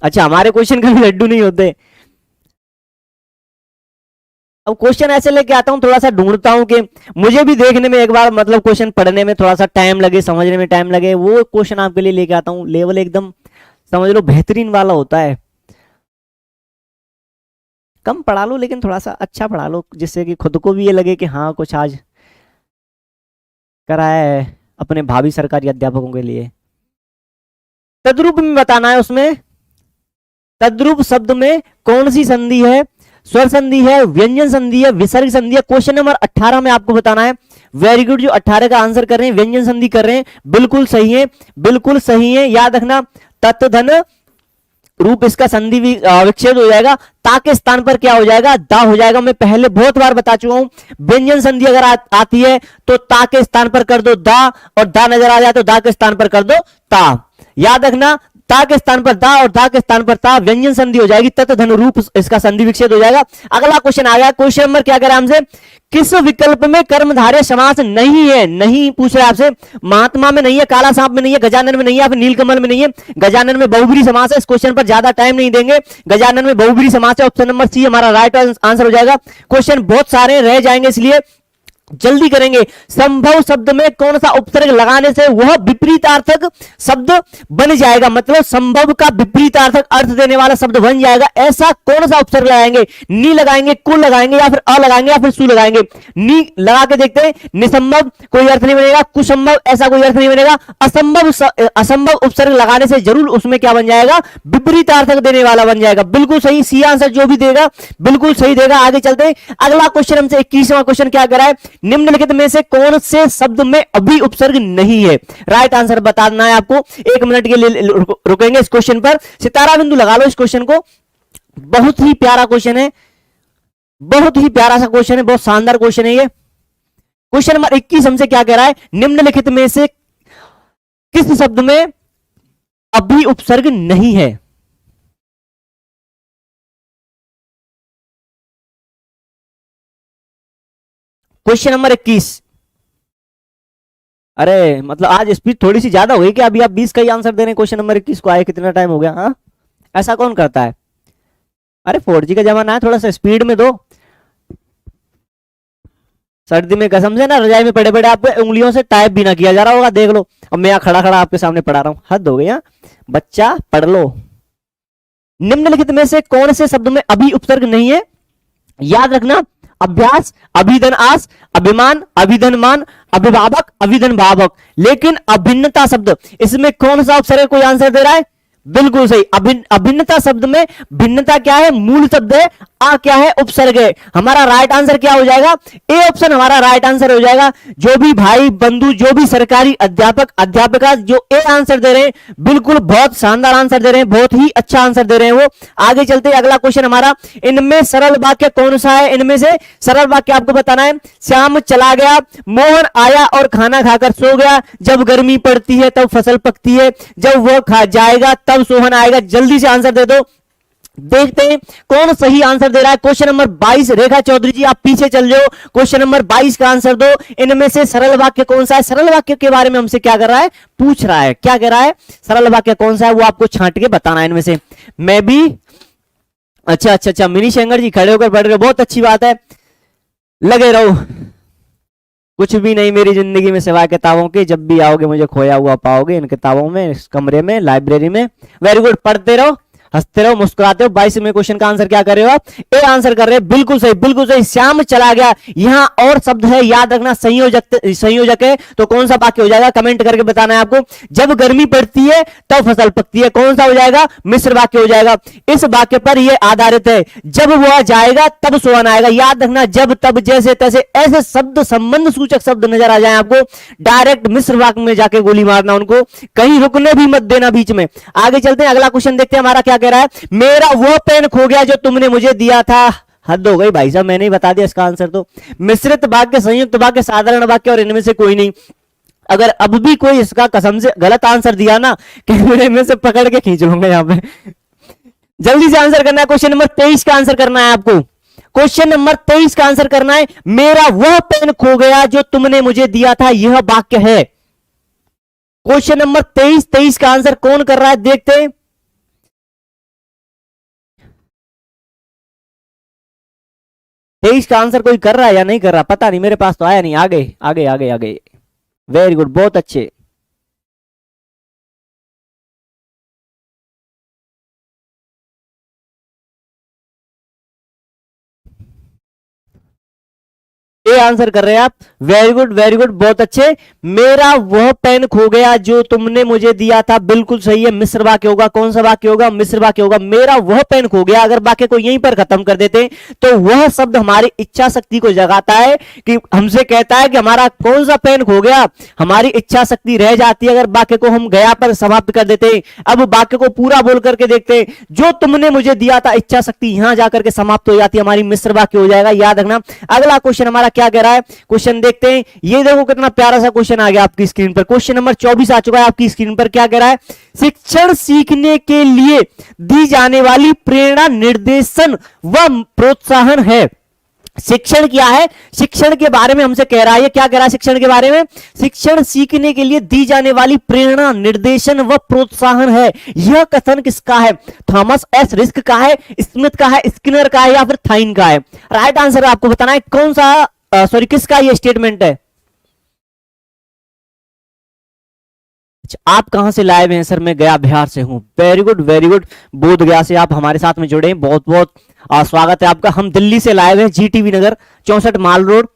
अच्छा, हमारे क्वेश्चन कभी लड्डू नहीं होते। अब क्वेश्चन ऐसे लेके आता हूं, थोड़ा सा ढूंढता हूं कि मुझे भी देखने में एक बार मतलब क्वेश्चन पढ़ने में थोड़ा सा टाइम लगे, समझने में टाइम लगे, वो क्वेश्चन आपके लिए लेके आता हूं। लेवल एकदम समझ लो बेहतरीन वाला होता है। कम पढ़ा लो लेकिन थोड़ा सा अच्छा पढ़ा लो, जिससे कि खुद को भी ये लगे कि हाँ कुछ आज कराया है अपने भावी सरकारी अध्यापकों के लिए। तद्रूप में बताना है, उसमें तद्रूप शब्द में कौन सी संधि है? स्वर संधि है, व्यंजन संधि है, विसर्ग संधि है। क्वेश्चन नंबर 18 में आपको बताना है। वेरी गुड, जो 18 का आंसर कर रहे हैं व्यंजन संधि कर रहे हैं, बिल्कुल सही है, बिल्कुल सही है। याद रखना तत्व धन रूप इसका संधि विच्छेद हो जाएगा। ता के स्थान पर क्या हो जाएगा? दा हो जाएगा। मैं पहले बहुत बार बता चुका हूं, व्यंजन संधि अगर आती है तो ता के स्थान पर कर दो दा, और दा नजर आ जाए तो दा के स्थान पर कर दो ता। याद रखना ता के स्थान पर दा और दा के स्थान पर ता, व्यंजन संधि हो जाएगी, तत् धन रूप इसका संधि विच्छेद हो जाएगा। अगला क्वेश्चन आ गया। क्वेश्चन नंबर क्या करें हमसे? किस विकल्प में कर्मधारय समास नहीं है? नहीं पूछ रहे आपसे। महात्मा में नहीं है, काला सांप में नहीं है, गजानन में नहीं है, फिर नीलकमल में नहीं है। गजानन में बहुब्री समास है। इस क्वेश्चन पर ज्यादा टाइम नहीं देंगे। गजानन में बहुब्री समास है। ऑप्शन नंबर सी हमारा राइट आंसर हो जाएगा। क्वेश्चन बहुत सारे रह जाएंगे इसलिए जल्दी करेंगे। संभव शब्द में कौन सा उपसर्ग लगाने से वह विपरीतार्थक शब्द बन जाएगा? मतलब संभव का विपरीतार्थक अर्थ देने वाला शब्द बन जाएगा। ऐसा कौन सा उपसर्ग लगाएंगे? नी लगाएंगे, कुल लगाएंगे या फिर अ लगाएंगे या फिर सु लगाएंगे? नी लगा के देखते हैं। निसंभव कोई अर्थ नहीं बनेगा, कुसंभव ऐसा कोई अर्थ नहीं बनेगा। असंभव उपसर्ग लगाने से जरूर उसमें क्या बन जाएगा? विपरीतार्थक देने वाला बन जाएगा। बिल्कुल सही, सी आंसर जो भी देगा बिल्कुल सही देगा। आगे चलते हैं। अगला क्वेश्चन हमसे 21वां क्वेश्चन क्या कर रहा है? निम्नलिखित में से कौन से शब्द में अभी उपसर्ग नहीं है? राइट आंसर बताना है आपको। 1 मिनट के लिए रुकेंगे इस क्वेश्चन पर। सितारा बिंदु लगा लो इस क्वेश्चन को। बहुत ही प्यारा क्वेश्चन है, बहुत ही प्यारा सा क्वेश्चन है, बहुत शानदार क्वेश्चन है ये। क्वेश्चन नंबर 21 हमसे क्या कह रहा है? निम्नलिखित में से किस शब्द में अभी उपसर्ग नहीं है? Question number 21। अरे मतलब आज स्पीड थोड़ी सी ज्यादा हुई कि अभी आप 20 का ही आंसर दे रहे हैं क्वेश्चन नंबर 21 को। आए कितना टाइम हो गया? हाँ, ऐसा कौन करता है? अरे 4G का जमाना है, थोड़ा सा स्पीड में दो। सर्दी में कसम से ना रजाई में पड़े पड़े आपको उंगलियों से टाइप भी ना किया जा रहा होगा, देख लो। अब मैं खड़ा खड़ा आपके सामने पढ़ा रहा हूं, हद हो गई। हाँ बच्चा पढ़ लो। निम्नलिखित में से कौन से शब्द में अभी उपसर्ग नहीं है? याद रखना, अभ्यास, अभिधन आस, अभिमान, अभिधन मान, अभिभावक, अभिधन भावक। लेकिन अभिन्नता शब्द, इसमें कौन सा उपसर्ग? कोई आंसर दे रहा है? बिल्कुल सही, अभिन्नता शब्द में भिन्नता क्या है? मूल शब्द है। आ क्या है? उपसर्ग है। हमारा राइट आंसर क्या हो जाएगा? ए ऑप्शन हमारा राइट आंसर हो जाएगा। जो भी भाई बंधु, जो भी सरकारी अध्यापक अध्यापिका जो ए आंसर दे रहे हैं, बिल्कुल बहुत शानदार आंसर दे रहे हैं, बहुत ही अच्छा आंसर दे रहे हैं वो। आगे चलते हैं। अगला क्वेश्चन हमारा, इनमें सरल वाक्य कौन सा है? इनमें से सरल वाक्य आपको बताना है। श्याम चला गया, मोहन आया और खाना खाकर सो गया। जब गर्मी पड़ती है तब फसल पकती है, जब वह खा जाएगा तब सोहन आएगा। जल्दी से आंसर दे दो। देखते हैं कौन सही आंसर दे रहा है। क्वेश्चन नंबर 22, रेखा चौधरी जी आप पीछे चल जाओ। क्वेश्चन नंबर 22 का आंसर दो। इनमें से सरल वाक्य कौन सा है? सरल वाक्य के बारे में हमसे क्या कर रहा है? पूछ रहा है। क्या कह रहा है? सरल वाक्य कौन सा है वो आपको छांट के बताना है। इनमें से मैं भी, अच्छा अच्छा अच्छा, मिनी शेंगर जी खड़े होकर पढ़ रहे हो, बहुत अच्छी बात है, लगे रहो। कुछ भी नहीं मेरी जिंदगी में सिवाय किताबों के, जब भी आओगे मुझे खोया हुआ पाओगे इन किताबों में, इस कमरे में, लाइब्रेरी में। वेरी गुड, पढ़ते रहो, हंसते रहो, मुस्कुराते हो। 22वें क्वेश्चन का आंसर क्या कर रहे हो आप? ए आंसर कर रहे हैं, बिल्कुल सही, बिल्कुल सही। श्याम चला गया, यहां और शब्द है, याद रखना, संयोजक, संयोजक है, तो कौन सा वाक्य हो जाएगा? कमेंट करके बताना है आपको। जब गर्मी पड़ती है तब फसल पकती है, कौन सा हो जाएगा? मिश्र वाक्य हो जाएगा। इस वाक्य पर यह आधारित है, जब वह जाएगा तब सोहन आएगा। याद रखना, जब, तब, जैसे, तैसे, ऐसे शब्द, संबंध सूचक शब्द नजर आ जाए आपको, डायरेक्ट मिश्र वाक्य में जाके गोली मारना उनको, कहीं रुकने भी मत देना बीच में। आगे चलते हैं, अगला क्वेश्चन देखते हैं हमारा क्या कह रहा है। मेरा वो पेन खो गया जो तुमने मुझे दिया था। हद हो गई भाई साहब, मैंने ही बता दिया इसका आंसर तो। मिश्रित वाक्य, संयुक्त वाक्य, साधारण वाक्य और इनमें से कोई नहीं। अगर अब भी कोई इसका कसम से गलत आंसर दिया ना, कैमरे में से पकड़ के खींच लूंगा यहां पे। जल्दी से आंसर करना है, क्वेश्चन नंबर 23 का आंसर करना है आपको। क्वेश्चन नंबर 23 का आंसर करना है, मेरा वह पेन खो गया जो तुमने मुझे दिया था, यह वाक्य है। क्वेश्चन नंबर 23 का आंसर कौन कर रहा है देखते हैं। 23 का आंसर कोई कर रहा है या नहीं कर रहा पता नहीं, मेरे पास तो आया नहीं। आगे आगे आगे आगे, वेरी गुड, बहुत अच्छे। ये आंसर कर रहे हैं आप, वेरी गुड, वेरी गुड, बहुत अच्छे। मेरा वह पेन खो गया जो तुमने मुझे दिया था, बिल्कुल सही है। मिश्र वाक्य होगा, कौन सा वाक्य होगा? मिश्र वाक्य होगा। मेरा वह पेन खो गया, अगर वाक्य को यहीं पर खत्म कर देते तो वह शब्द हमारी इच्छा शक्ति को जगाता है, कि हमसे कहता है कि हमारा कौन सा पेन खो गया, हमारी इच्छा शक्ति रह जाती है अगर वाक्य को हम गया पर समाप्त कर देते। अब वाक्य को पूरा बोल करके देखते, जो तुमने मुझे दिया था, इच्छा शक्ति यहां जाकर के समाप्त हो जाती है, हमारी मिश्र वाक्य हो जाएगा। याद रखना। अगला क्वेश्चन हमारा क्या कह रहा है, क्वेश्चन देखते हैं। ये देखो कितना प्यारा सा क्वेश्चन आ गया आपकी स्क्रीन पर। क्वेश्चन नंबर 24 आ चुका है आपकी स्क्रीन पर। क्या कह रहा है, शिक्षण सीखने के लिए दी जाने वाली प्रेरणा, निर्देशन व प्रोत्साहन है। शिक्षण क्या है? शिक्षण के बारे में हमसे कह रहा है, ये क्या कह रहा है शिक्षण के बारे में? शिक्षण सीखने के लिए दी जाने वाली प्रेरणा, निर्देशन व प्रोत्साहन है। यह कथन किसका है? थॉमस एस रिस्क का है, स्मिथ का है, स्किनर का है, या फिर थाइन का है? राइट आंसर आपको बताना है कौन सा, सॉरी किसका ये स्टेटमेंट है। आप कहां से लाइव हैं? सर मैं गया बिहार से हूं। वेरी गुड, वेरी गुड, बोध गया से आप हमारे साथ में जुड़े हैं, बहुत बहुत स्वागत है आपका। हम दिल्ली से लाइव हैं, जीटीवी नगर 64 माल रोड।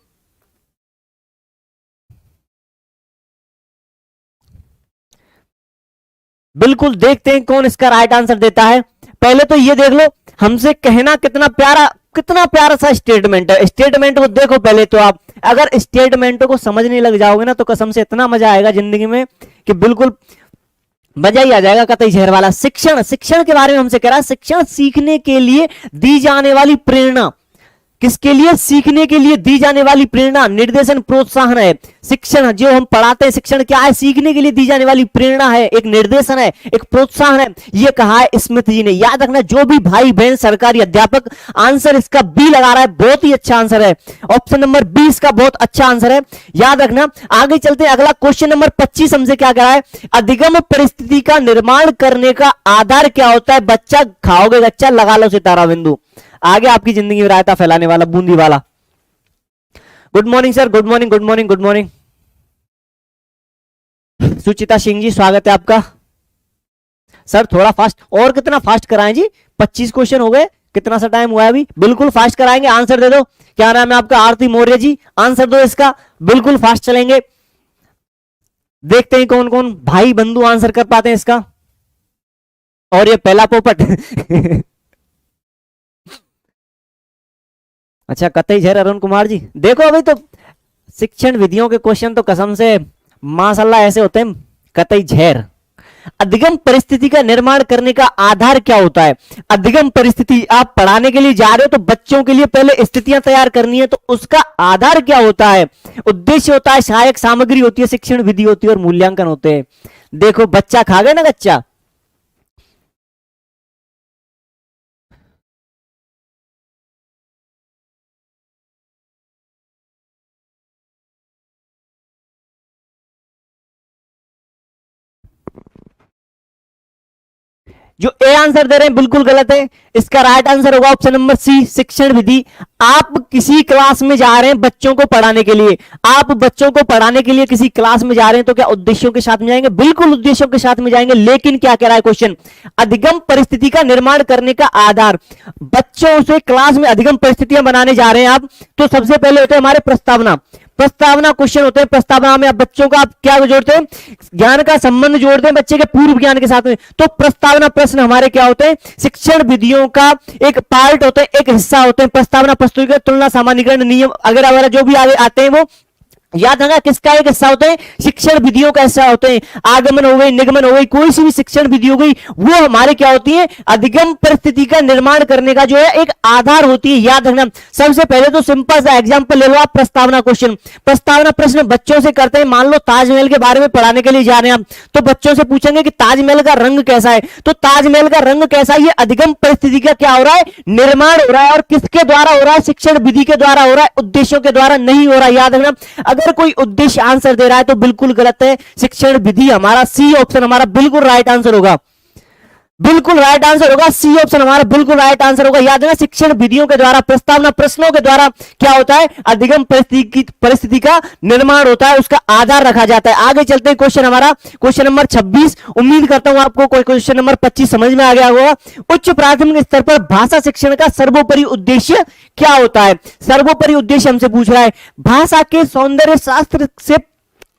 बिल्कुल, देखते हैं कौन इसका राइट आंसर देता है। पहले तो ये देख लो, हमसे कहना कितना प्यारा, कितना प्यारा सा स्टेटमेंट है। स्टेटमेंट को देखो पहले तो आप, अगर स्टेटमेंट को समझने लग जाओगे ना तो कसम से इतना मजा आएगा जिंदगी में कि बिल्कुल मजा ही आ जाएगा, कतई जहर वाला। शिक्षण, शिक्षण के बारे में हमसे कह रहा है, शिक्षण सीखने के लिए दी जाने वाली प्रेरणा, किसके लिए? सीखने के लिए दी जाने वाली प्रेरणा, निर्देशन, प्रोत्साहन है। शिक्षण जो हम पढ़ाते हैं, शिक्षण क्या है? सीखने के लिए दी जाने वाली प्रेरणा है, एक निर्देशन है, एक प्रोत्साहन है। यह कहा है स्मिथ जी ने। याद रखना, जो भी भाई बहन सरकारी अध्यापक आंसर इसका बी लगा रहा है, बहुत ही अच्छा आंसर है। ऑप्शन नंबर 20 का बहुत अच्छा आंसर है, याद रखना। आगे चलते हैं, अगला क्वेश्चन नंबर 25 हमसे क्या कह रहा है, अधिगम परिस्थिति का निर्माण करने का आधार क्या होता है? बच्चा खाओगे गच्चा, लगा लो सितारा बिंदु। आगे आपकी जिंदगी में रायता फैलाने वाला, बूंदी वाला। Good morning sir, good morning, good morning, good morning. Suchita Singh ji, स्वागत है आपका। सर थोड़ा फास्ट, और कितना फास्ट कराएं जी? 25 क्वेश्चन हो गए, कितना सा टाइम हुआ है अभी? बिल्कुल फास्ट कराएंगे, आंसर दे दो। क्या नाम है आपका? आरती मौर्य जी, आंसर दो इसका, बिल्कुल फास्ट चलेंगे। देखते हैं कौन कौन भाई बंधु आंसर कर पाते हैं इसका। और ये पहला पोपट अच्छा, कतई झेर अरुण कुमार जी, देखो अभी तो शिक्षण विधियों के क्वेश्चन तो कसम से माशाल्लाह ऐसे होते हैं, कतई झेर। अधिगम परिस्थिति का निर्माण करने का आधार क्या होता है? अधिगम परिस्थिति, आप पढ़ाने के लिए जा रहे हो तो बच्चों के लिए पहले स्थितियां तैयार करनी है, तो उसका आधार क्या होता है? उद्देश्य होता है, सहायक सामग्री होती है, शिक्षण विधि होती है, और मूल्यांकन होते हैं। देखो बच्चा खा गया ना कच्चा। जो ए आंसर दे रहे हैं बिल्कुल गलत है। इसका राइट आंसर होगा ऑप्शन नंबर सी, शिक्षण विधि। आप किसी क्लास में जा रहे हैं बच्चों को पढ़ाने के लिए, आप बच्चों को पढ़ाने के लिए किसी क्लास में जा रहे हैं तो क्या उद्देश्यों के साथ में जाएंगे? बिल्कुल उद्देश्यों के साथ में जाएंगे। लेकिन क्या कह रहा है क्वेश्चन, अधिगम परिस्थिति का निर्माण करने का आधार, बच्चों से क्लास में अधिगम परिस्थितियां बनाने जा रहे हैं आप, तो सबसे पहले होते हैं हमारे प्रस्तावना। प्रस्तावना क्वेश्चन होते हैं। प्रस्तावना में आप बच्चों का आप क्या जोड़ते हैं? ज्ञान का संबंध जोड़ते हैं बच्चे के पूर्व ज्ञान के साथ में। तो प्रस्तावना प्रश्न हमारे क्या होते हैं? शिक्षण विधियों का एक पार्ट होते हैं, एक हिस्सा होते हैं। प्रस्तावना प्रस्तुतिकरण, तुलना, सामान्यीकरण, नियम वगैरह जो भी आगे आते हैं वो याद रखना किसका एक हिस्सा होते हैं? शिक्षण विधियों का हिस्सा होते हैं। आगमन हो गई, निगमन हो गई, कोई सी भी शिक्षण विधि हो गई, वो हमारे क्या होती है? अधिगम परिस्थिति का निर्माण करने का जो है एक आधार होती है। याद रखना। सबसे पहले तो सिंपल सा एग्जांपल ले लो आप, प्रस्तावना क्वेश्चन। प्रस्तावना प्रश्न बच्चों से करते हैं। मान लो ताजमहल के बारे में पढ़ाने के लिए जा रहे हैं आप, तो बच्चों से पूछेंगे कि ताजमहल का रंग कैसा है, तो ताजमहल का रंग कैसा है, ये अधिगम परिस्थिति का क्या हो रहा है? निर्माण हो रहा है। और किसके द्वारा हो रहा है? शिक्षण विधि के द्वारा हो रहा है, उद्देश्यों के द्वारा नहीं हो रहा है। याद रखना। अगर कोई उद्देश्य आंसर दे रहा है तो बिल्कुल गलत है। शिक्षण विधि हमारा सी ऑप्शन हमारा बिल्कुल राइट आंसर होगा, बिल्कुल राइट आंसर होगा। सी ऑप्शन हमारा बिल्कुल राइट आंसर होगा। याद रखना, शिक्षण विधियों के द्वारा, प्रस्तावना प्रश्नों के द्वारा क्या होता है? अधिगम परिस्थिति का निर्माण होता है, उसका आधार रखा जाता है। आगे चलते हैं क्वेश्चन हमारा, क्वेश्चन नंबर 26। उम्मीद करता हूं आपको कोई क्वेश्चन नंबर 25 समझ में आ गया होगा। उच्च प्राथमिक स्तर पर भाषा शिक्षण का सर्वोपरि उद्देश्य क्या होता है? सर्वोपरि उद्देश्य हमसे पूछ रहा है भाषा के सौंदर्य शास्त्र से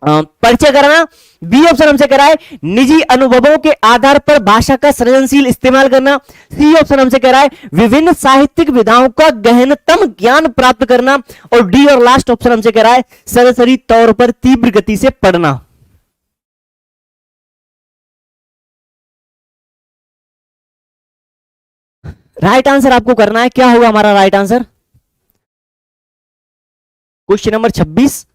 परिचय कराना। बी ऑप्शन हमसे कह रहा है निजी अनुभवों के आधार पर भाषा का सृजनशील इस्तेमाल करना। सी ऑप्शन हमसे कह रहा है विभिन्न साहित्यिक विधाओं का गहनतम ज्ञान प्राप्त करना। और डी और लास्ट ऑप्शन हमसे कह रहा है सरसरी तौर पर तीव्र गति से पढ़ना। राइट आंसर आपको करना है, क्या होगा हमारा right answer? Question number 26।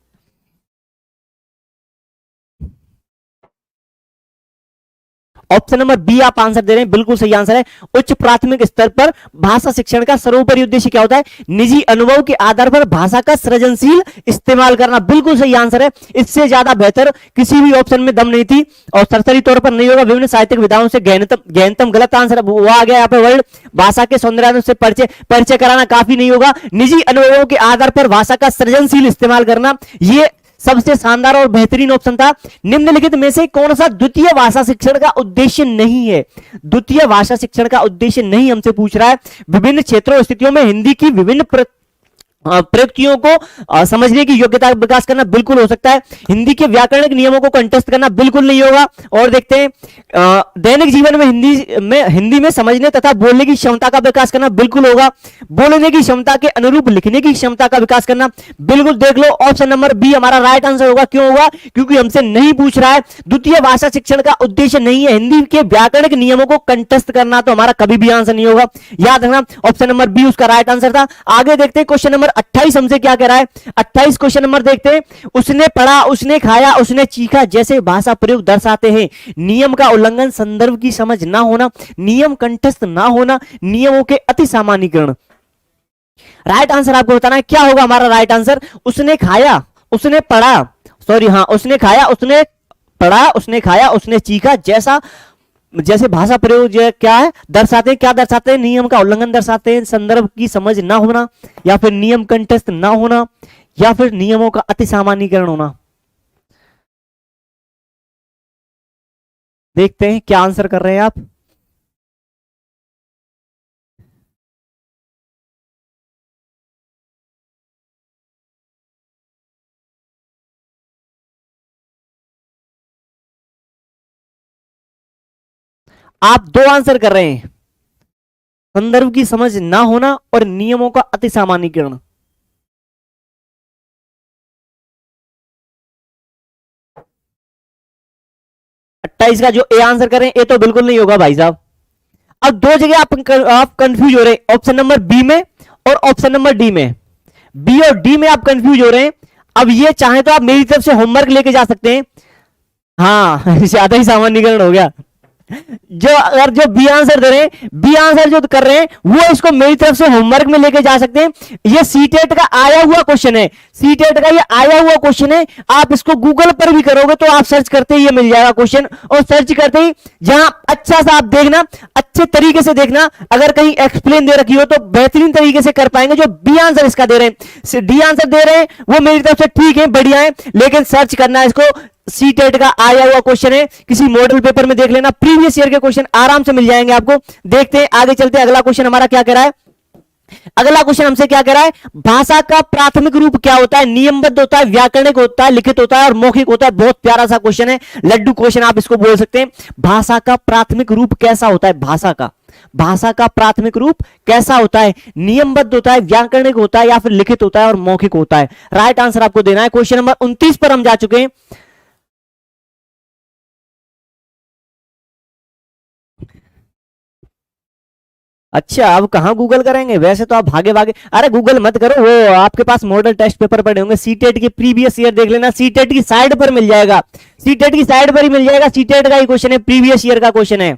Option number B आप आंसर दे रहे हैं, बिल्कुल सही आंसर है। उच्च प्राथमिक स्तर पर भाषा शिक्षण का सर्वोपरि उद्देश्य क्या होता है? निजी अनुभव के आधार पर भाषा का सृजनशील इस्तेमाल करना। बिल्कुल सही आंसर है। इससे ज्यादा बेहतर किसी भी ऑप्शन में दम नहीं थी। और सरसरी तौर पर नहीं होगा, विभिन्न साहित्यिक विधाओं से गहनतम गलत आंसर वो आ गया यहाँ पे वर्ड। भाषा के सौंदर्य से परिचय कराना काफी नहीं होगा। निजी अनुभवों के आधार पर भाषा का सृजनशील इस्तेमाल करना, ये सबसे शानदार और बेहतरीन ऑप्शन था। निम्नलिखित में से कौन सा द्वितीय भाषा शिक्षण का उद्देश्य नहीं है? द्वितीय भाषा शिक्षण का उद्देश्य नहीं हमसे पूछ रहा है। विभिन्न क्षेत्रों और स्थितियों में हिंदी की विभिन्न प्रयुक्तियों को समझने की योग्यता का विकास करना बिल्कुल हो सकता है। हिंदी के व्याकरणिक नियमों को कंठस्थ करना बिल्कुल नहीं होगा। और देखते हैं दैनिक जीवन में हिंदी में समझने तथा बोलने की क्षमता का विकास करना बिल्कुल होगा। बोलने की क्षमता के अनुरूप लिखने की क्षमता का विकास करना बिल्कुल। देख लो ऑप्शन नंबर बी हमारा राइट आंसर होगा। क्यों होगा? क्योंकि हमसे नहीं पूछ रहा है। द्वितीय भाषा शिक्षण का उद्देश्य नहीं है हिंदी के व्याकरणिक नियमों को कंठस्थ करना, तो हमारा कभी भी आंसर नहीं होगा। याद रखना ऑप्शन नंबर बी उसका राइट आंसर था। आगे देखते हैं क्वेश्चन नंबर 28 हमसे क्या कह रहा है। 28 क्वेश्चन नंबर देखते हैं। उसने पढ़ा, उसने खाया, उसने चीखा जैसे भाषा प्रयोग दर्शाते हैं नियम का उल्लंघन, संदर्भ की समझ ना होना, नियम कंठस्थ ना होना, नियमों के अति सामान्यीकरण। राइट आंसर आपको बताना है, क्या होगा हमारा राइट आंसर? उसने खाया, उसने पढ़ा, सॉरी हाँ, उसने खाया, उसने पढ़ा, उसने खाया, उसने चीखा जैसे भाषा प्रयोग जो क्या है दर्शाते हैं, क्या दर्शाते हैं? नियम का उल्लंघन दर्शाते हैं, संदर्भ की समझ ना होना, या फिर नियम कंठस्थ ना होना, या फिर नियमों का अति सामान्यीकरण होना। देखते हैं क्या आंसर कर रहे हैं आप। आप दो आंसर कर रहे हैं, संदर्भ की समझ ना होना और नियमों का अति सामान्यीकरण। का जो ए आंसर करें, ए तो बिल्कुल नहीं होगा भाई साहब। अब दो जगह आप कंफ्यूज हो रहे हैं, ऑप्शन नंबर बी में और ऑप्शन नंबर डी में। बी और डी में आप कंफ्यूज हो रहे हैं। अब ये चाहे तो आप मेरी तरफ से होमवर्क लेके जा सकते हैं। हाँ ज्यादा ही सामान्यीकरण हो गया। जो अगर जो बी आंसर दे रहे हैं, बी आंसर जो कर रहे हैं वो इसको मेरी तरफ से होमवर्क में लेके जा सकते हैं। ये सीटेट का आया हुआ क्वेश्चन है, सीटेट का ये आया हुआ क्वेश्चन है। आप इसको गूगल पर भी करोगे तो आप सर्च करते ही ये मिल जाएगा क्वेश्चन, और सर्च करते ही जहां अच्छा सा आप देखना, अच्छे तरीके से देखना, अगर कहीं एक्सप्लेन दे रखी हो तो बेहतरीन तरीके से कर पाएंगे। जो बी आंसर इसका दे रहे हैं, डी आंसर दे रहे हैं, वो मेरी तरफ से ठीक है, बढ़िया है, लेकिन सर्च करना है इसको। सी टेट का आया हुआ क्वेश्चन है, किसी मॉडल पेपर में देख लेना, प्रीवियस ईयर के क्वेश्चन आराम से मिल जाएंगे आपको। देखते हैं आगे चलते हैं, अगला क्वेश्चन हमारा क्या कह रहा है। अगला क्वेश्चन हमसे क्या कह रहा है, भाषा का प्राथमिक रूप क्या होता है, नियमबद्ध होता है, व्याकरणिक होता है, लिखित होता है और मौखिक होता है। बहुत प्यारा सा क्वेश्चन है, लड्डू क्वेश्चन आप इसको बोल सकते हैं। भाषा का प्राथमिक रूप कैसा होता है, भाषा का प्राथमिक रूप कैसा होता है, नियमबद्ध होता है, व्याकरणिक होता है, या फिर लिखित होता है और मौखिक होता है। राइट आंसर आपको देना है। क्वेश्चन नंबर 29 पर हम जा चुके हैं। अच्छा, अब कहां गूगल करेंगे, वैसे तो आप भागे भागे, अरे गूगल मत करो, वो आपके पास मॉडल टेस्ट पेपर पड़े होंगे, सीटेट के प्रीवियस ईयर देख लेना, सीटेट की साइड पर मिल जाएगा, सीटेट की साइड पर ही मिल जाएगा, सीटेट का ही क्वेश्चन है, प्रीवियस ईयर का क्वेश्चन है।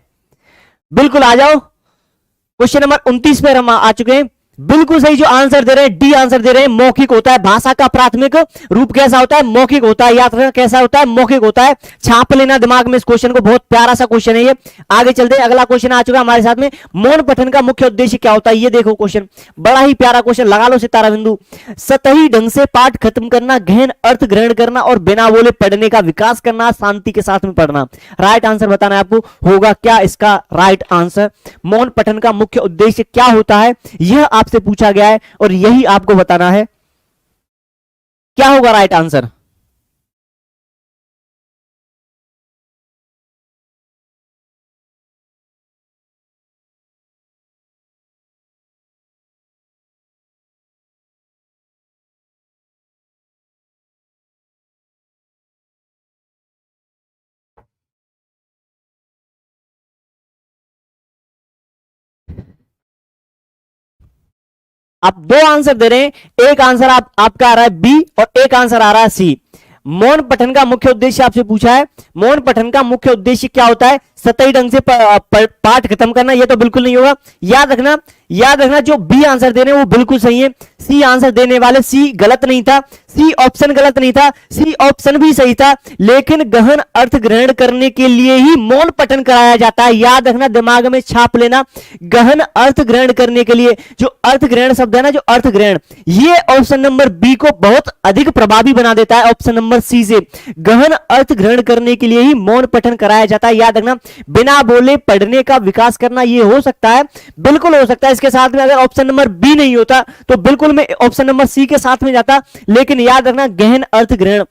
बिल्कुल आ जाओ, क्वेश्चन नंबर 29 पर हम आ चुके हैं। बिल्कुल सही जो आंसर दे रहे हैं, डी आंसर दे रहे हैं, मौखिक होता है। भाषा का प्राथमिक रूप कैसा होता है, मौखिक होता है। याद रखना कैसा होता है, मौखिक होता है। छाप लेना दिमाग में इस क्वेश्चन को, बहुत प्यारा सा क्वेश्चन है ये। आगे चलते हैं, अगला क्वेश्चन आ चुका है हमारे साथ में। मौन पठन का मुख्य उद्देश्य क्या होता है, ये देखो क्वेश्चन, बड़ा ही प्यारा क्वेश्चन, लगा लो सितारा बिंदु। सतही ढंग से पाठ खत्म करना, गहन अर्थ ग्रहण करना और बिना बोले पढ़ने का विकास करना, शांति के साथ में पढ़ना। राइट आंसर बताना है आपको, होगा क्या इसका राइट आंसर। मौन पठन का मुख्य उद्देश्य क्या होता है, यह आपसे पूछा गया है और यही आपको बताना है। क्या होगा राइट आंसर। आप दो आंसर दे रहे हैं, एक आंसर आपका आ रहा है बी और एक आंसर आ रहा है सी। मौन पठन का मुख्य उद्देश्य आपसे पूछा है, मौन पठन का मुख्य उद्देश्य क्या होता है, सतही ढंग से पाठ खत्म करना, ये तो बिल्कुल नहीं होगा। याद रखना जो बी आंसर दे रहे हैं वो बिल्कुल सही है। सी आंसर देने वाले, सी गलत नहीं था, सी ऑप्शन गलत नहीं था, सी ऑप्शन भी सही था, लेकिन गहन अर्थ ग्रहण करने के लिए ही मौन पठन कराया जाता है। याद रखना, दिमाग में छाप लेना, गहन अर्थ ग्रहण करने के लिए। जो अर्थ ग्रहण शब्द है ना, जो अर्थ ग्रहण, ये ऑप्शन नंबर बी को बहुत अधिक प्रभावी बना देता है ऑप्शन नंबर सी से। गहन अर्थ ग्रहण करने के लिए ही मौन पठन कराया जाता है। याद रखना, बिना बोले पढ़ने का विकास करना, ये हो सकता है, बिल्कुल हो सकता है। इसके साथ में अगर ऑप्शन नंबर बी नहीं होता तो बिल्कुल मैं ऑप्शन नंबर सी के साथ में जाता, लेकिन याद रखना गहन अर्थ ग्रहण,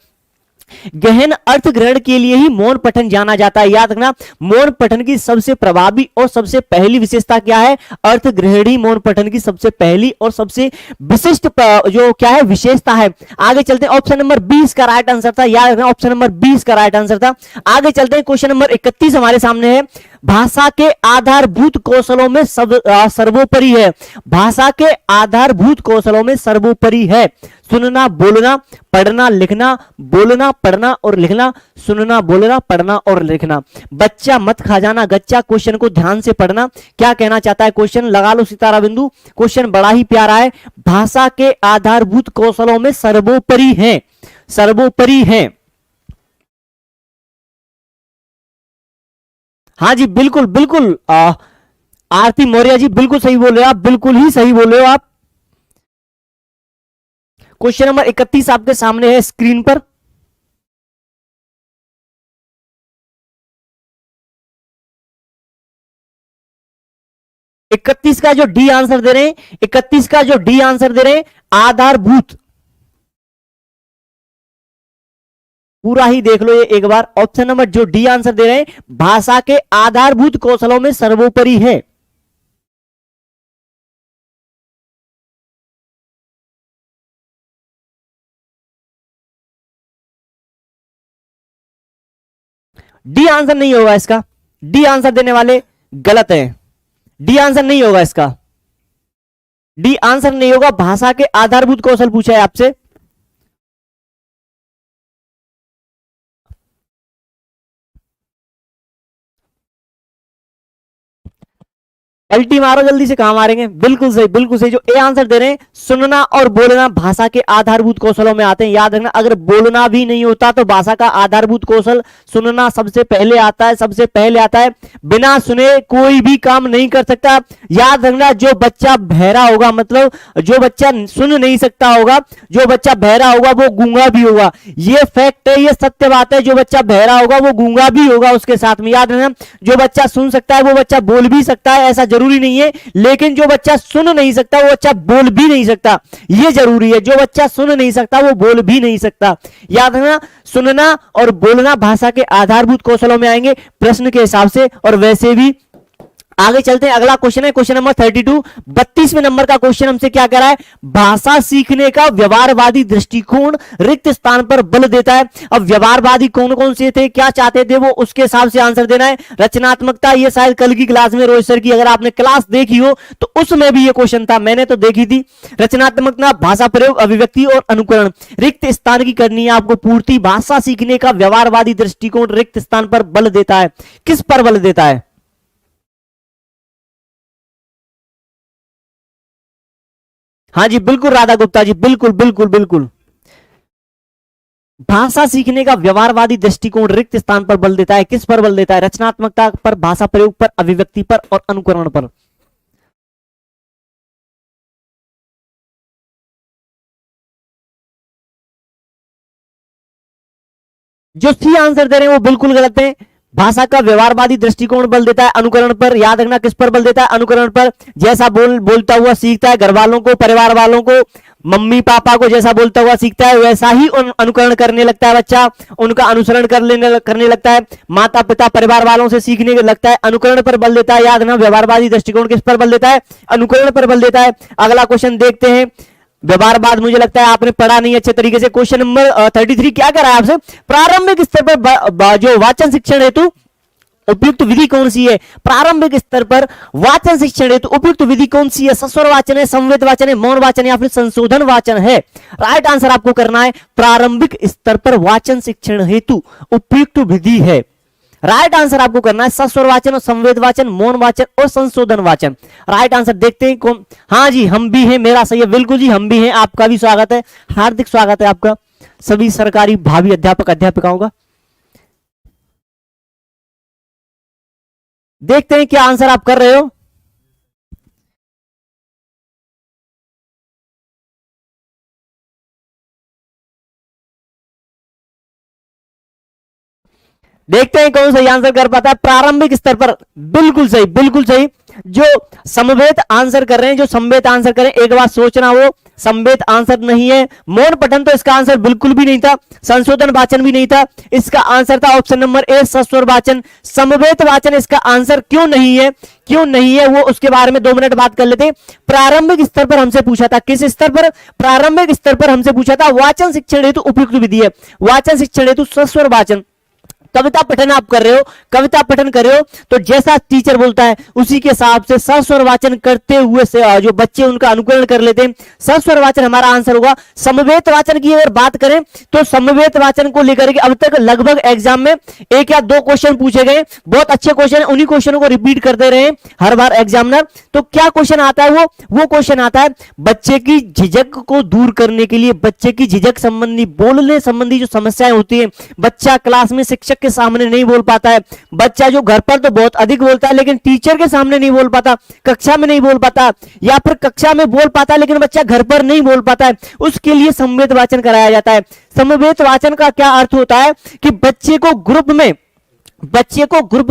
गहन अर्थ ग्रहण के लिए ही मौन पठन जाना जाता है। याद रखना, मौन पठन की सबसे प्रभावी और सबसे पहली विशेषता क्या है, अर्थ ग्रहणी मौन पठन की सबसे पहली और सबसे विशिष्ट जो क्या है, विशेषता है। आगे चलते हैं, ऑप्शन नंबर 20 का राइट आंसर था। याद रखना, ऑप्शन नंबर 20 का राइट आंसर था। आगे चलते हैं, क्वेश्चन नंबर 31 हमारे सामने है। भाषा के आधारभूत कौशलों में सर्वोपरि है, भाषा के आधारभूत कौशलों में सर्वोपरि है सुनना, बोलना, पढ़ना, लिखना, बोलना, पढ़ना और लिखना, सुनना, बोलना, पढ़ना और लिखना। बच्चा मत खा जाना गच्चा, क्वेश्चन को ध्यान से पढ़ना। क्या कहना चाहता है क्वेश्चन, लगा लो सितारा बिंदु, क्वेश्चन बड़ा ही प्यारा है। भाषा के आधारभूत कौशलों में सर्वोपरि है, सर्वोपरि है। हाँ जी, बिल्कुल बिल्कुल, आरती मौर्य जी बिल्कुल सही बोल रहे हो आप, बिल्कुल ही सही बोल रहे हो आप। क्वेश्चन नंबर 31 आपके सामने है स्क्रीन पर। इकतीस का जो डी आंसर दे रहे हैं, 31 का जो डी आंसर दे रहे हैं, आधारभूत, पूरा ही देख लो ये एक बार। ऑप्शन नंबर जो डी आंसर दे रहे हैं, भाषा के आधारभूत कौशलों में सर्वोपरि है। डी आंसर नहीं होगा इसका, डी आंसर देने वाले गलत है, डी आंसर नहीं होगा इसका, डी आंसर नहीं होगा। भाषा के आधारभूत कौशल पूछा है आपसे। पलटी मारो जल्दी से, कहां मारेंगे, बिल्कुल सही बिल्कुल सही, जो ए आंसर दे रहे हैं। सुनना और बोलना भाषा के आधारभूत कौशलों में आते हैं, याद रखना। अगर बोलना भी नहीं होता तो भाषा का आधारभूत कौशल सुनना सबसे पहले आता है, सबसे पहले आता है। बिना सुने कोई भी काम नहीं कर सकता। याद रखना, जो बच्चा बहरा होगा, मतलब जो बच्चा सुन नहीं सकता होगा, जो बच्चा बहरा होगा वो गूंगा भी होगा। ये फैक्ट है, ये सत्य बात है। जो बच्चा बहरा होगा वो गूंगा भी होगा उसके साथ में। याद रखना, जो बच्चा सुन सकता है वो बच्चा बोल भी सकता है, ऐसा जरूरी नहीं है। लेकिन जो बच्चा सुन नहीं सकता वो बच्चा बोल भी नहीं सकता, ये जरूरी है। जो बच्चा सुन नहीं सकता वो बोल भी नहीं सकता। याद रखना, सुनना और बोलना भाषा के आधारभूत कौशलों में आएंगे प्रश्न के हिसाब से। और वैसे भी आगे चलते हैं, अगला क्वेश्चन है क्वेश्चन नंबर 32। 32वें नंबर का क्वेश्चन हमसे क्या कह रहा है, भाषा सीखने का व्यवहारवादी दृष्टिकोण रिक्त स्थान पर बल देता है। अब व्यवहारवादी कौन कौन से थे, क्या चाहते थे वो, उसके हिसाब से आंसर देना है। रचनात्मकता, ये शायद कल की क्लास में रोहित सर की अगर आपने क्लास देखी हो तो उसमें भी ये क्वेश्चन था, मैंने तो देखी थी। रचनात्मकता, भाषा प्रयोग, अभिव्यक्ति और अनुकरण। रिक्त स्थान की करनी है आपको पूर्ति। भाषा सीखने का व्यवहारवादी दृष्टिकोण रिक्त स्थान पर बल देता है, किस पर बल देता है? हाँ जी बिल्कुल राधा गुप्ता जी, बिल्कुल बिल्कुल बिल्कुल। भाषा सीखने का व्यवहारवादी दृष्टिकोण रिक्त स्थान पर बल देता है, किस पर बल देता है? रचनात्मकता पर, भाषा प्रयोग पर, अभिव्यक्ति पर और अनुकरण पर। जो सी आंसर दे रहे हैं वो बिल्कुल गलत है। भाषा का व्यवहारवादी दृष्टिकोण बल देता है अनुकरण पर। याद रखना, किस पर बल देता है? अनुकरण पर। जैसा बोलता हुआ सीखता है, घर वालों को, परिवार वालों को, मम्मी पापा को जैसा बोलता हुआ सीखता है वैसा ही अनुकरण करने लगता है बच्चा, उनका अनुसरण करने लगता है। माता पिता परिवार वालों से सीखने लगता है, अनुकरण पर बल देता है। याद रखना, व्यवहारवादी दृष्टिकोण किस पर बल देता है? अनुकरण पर बल देता है। अगला क्वेश्चन देखते हैं। व्यवहारवाद मुझे लगता है आपने पढ़ा नहीं अच्छे तरीके से। क्वेश्चन नंबर 33 क्या कर रहा है आपसे, प्रारंभिक स्तर पर जो वाचन शिक्षण हेतु उपयुक्त विधि कौन सी है? प्रारंभिक स्तर पर वाचन शिक्षण हेतु उपयुक्त विधि कौन सी है? सस्वर वाचन है, संवेद वाचन है, मौन वाचन या फिर संशोधन वाचन है? राइट आंसर आपको करना है प्रारंभिक स्तर पर वाचन शिक्षण हेतु उपयुक्त विधि है। राइट आंसर आपको करना है सस्वर वाचन और संवेद वाचन, मौन वाचन और संशोधन वाचन। राइट आंसर देखते हैं कौन। हाँ जी, हम भी हैं, मेरा सही है, बिल्कुल जी हम भी हैं। आपका भी स्वागत है, हार्दिक स्वागत है आपका सभी सरकारी भावी अध्यापक अध्यापिकाओं का। देखते हैं क्या आंसर आप कर रहे हो। देखते हैं कौन सही आंसर कर पाता है प्रारंभिक स्तर पर। बिल्कुल सही बिल्कुल सही। जो समवेत आंसर कर रहे हैं, जो संवेत आंसर करें, एक बार सोचना, वो संवेत आंसर नहीं है। मौन पठन तो इसका आंसर बिल्कुल भी नहीं था, संशोधन वाचन भी नहीं था, इसका आंसर था ऑप्शन नंबर ए सस्वर वाचन। समवेत वाचन इसका आंसर क्यों नहीं है, क्यों नहीं है वो उसके बारे में 2 मिनट बात कर लेते हैं। प्रारंभिक स्तर पर हमसे पूछा था, किस स्तर पर? प्रारंभिक स्तर पर हमसे पूछा था वाचन शिक्षण हेतु उपयुक्त विधि है, वाचन शिक्षण हेतु सस्वर वाचन। कविता पठन आप कर रहे हो, कविता पठन कर रहे हो तो जैसा टीचर बोलता है उसी के हिसाब से सस्वर वाचन करते हुए से जो बच्चे उनका अनुकरण कर लेते हैं, सस्वर वाचन हमारा आंसर होगा। समवेत वाचन की अगर बात करें तो समवेत वाचन को लेकर के अब तक लगभग एग्जाम में 1 या 2 क्वेश्चन पूछे गए, बहुत अच्छे क्वेश्चन है, उन्हीं क्वेश्चनों को रिपीट करते रहे हर बार एग्जामिनर। तो क्या क्वेश्चन आता है? वो क्वेश्चन आता है बच्चे की झिझक को दूर करने के लिए, बच्चे की झिझक संबंधी, बोलने संबंधी जो समस्याएं होती है, बच्चा क्लास में शिक्षक के सामने नहीं बोल पाता है, बच्चा जो घर पर तो बहुत अधिक बोलता है लेकिन टीचर के सामने नहीं बोल पाता, कक्षा में नहीं बोल पाता, या फिर कक्षा में बोल पाता है लेकिन बच्चा घर पर नहीं बोल पाता है, उसके लिए समवेत वाचन कराया जाता है। समवेत वाचन का क्या अर्थ होता है कि बच्चे को ग्रुप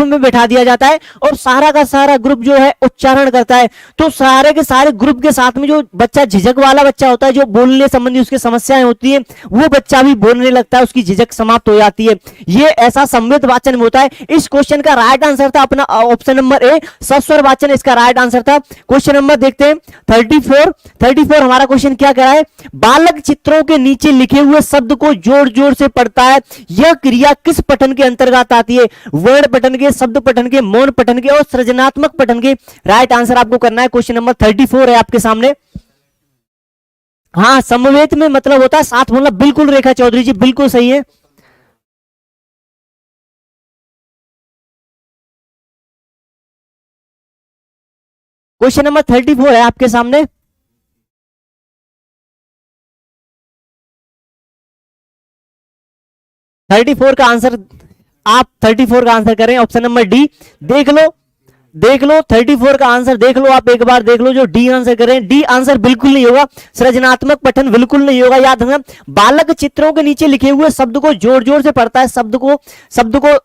में बैठा दिया जाता है और सारा का सारा ग्रुप जो है उच्चारण करता है, तो सारे के सारे ग्रुप के साथ में जो बच्चा झिझक वाला बच्चा होता है, जो बोलने संबंधी उसकी समस्याएं होती है, वो बच्चा भी बोलने लगता है, उसकी झिझक समाप्त हो जाती है। ये ऐसा समवेत वाचन में होता है। इस क्वेश्चन का राइट आंसर था अपना ऑप्शन नंबर ए सस्वर वाचन, इसका राइट आंसर था। क्वेश्चन नंबर देखते हैं 34 हमारा क्वेश्चन क्या कह रहा है, बालक चित्रों के नीचे लिखे हुए शब्द को जोर जोर से पढ़ता है, यह क्रिया किस पठन के अंतर्गत आती है? वर्ण पठन के, शब्द पठन के, मौन पठन के और सृजनात्मक पठन के? राइट आंसर आपको करना है। क्वेश्चन नंबर 34 है आपके सामने। हाँ, समवेत में मतलब होता है साथ बोलना, बिल्कुल रेखा चौधरी जी बिल्कुल सही है। क्वेश्चन नंबर 34 है आपके सामने। थर्टी फोर का आंसर, आप 34 का आंसर करें ऑप्शन नंबर डी। देख लो, देख लो 34 का आंसर देख लो, आप एक बार देख लो। जो डी आंसर करें, डी आंसर बिल्कुल नहीं होगा। सृजनात्मक पठन बिल्कुल नहीं होगा। याद रखना, बालक चित्रों के नीचे लिखे हुए शब्द को जोर जोर से पढ़ता है। शब्द को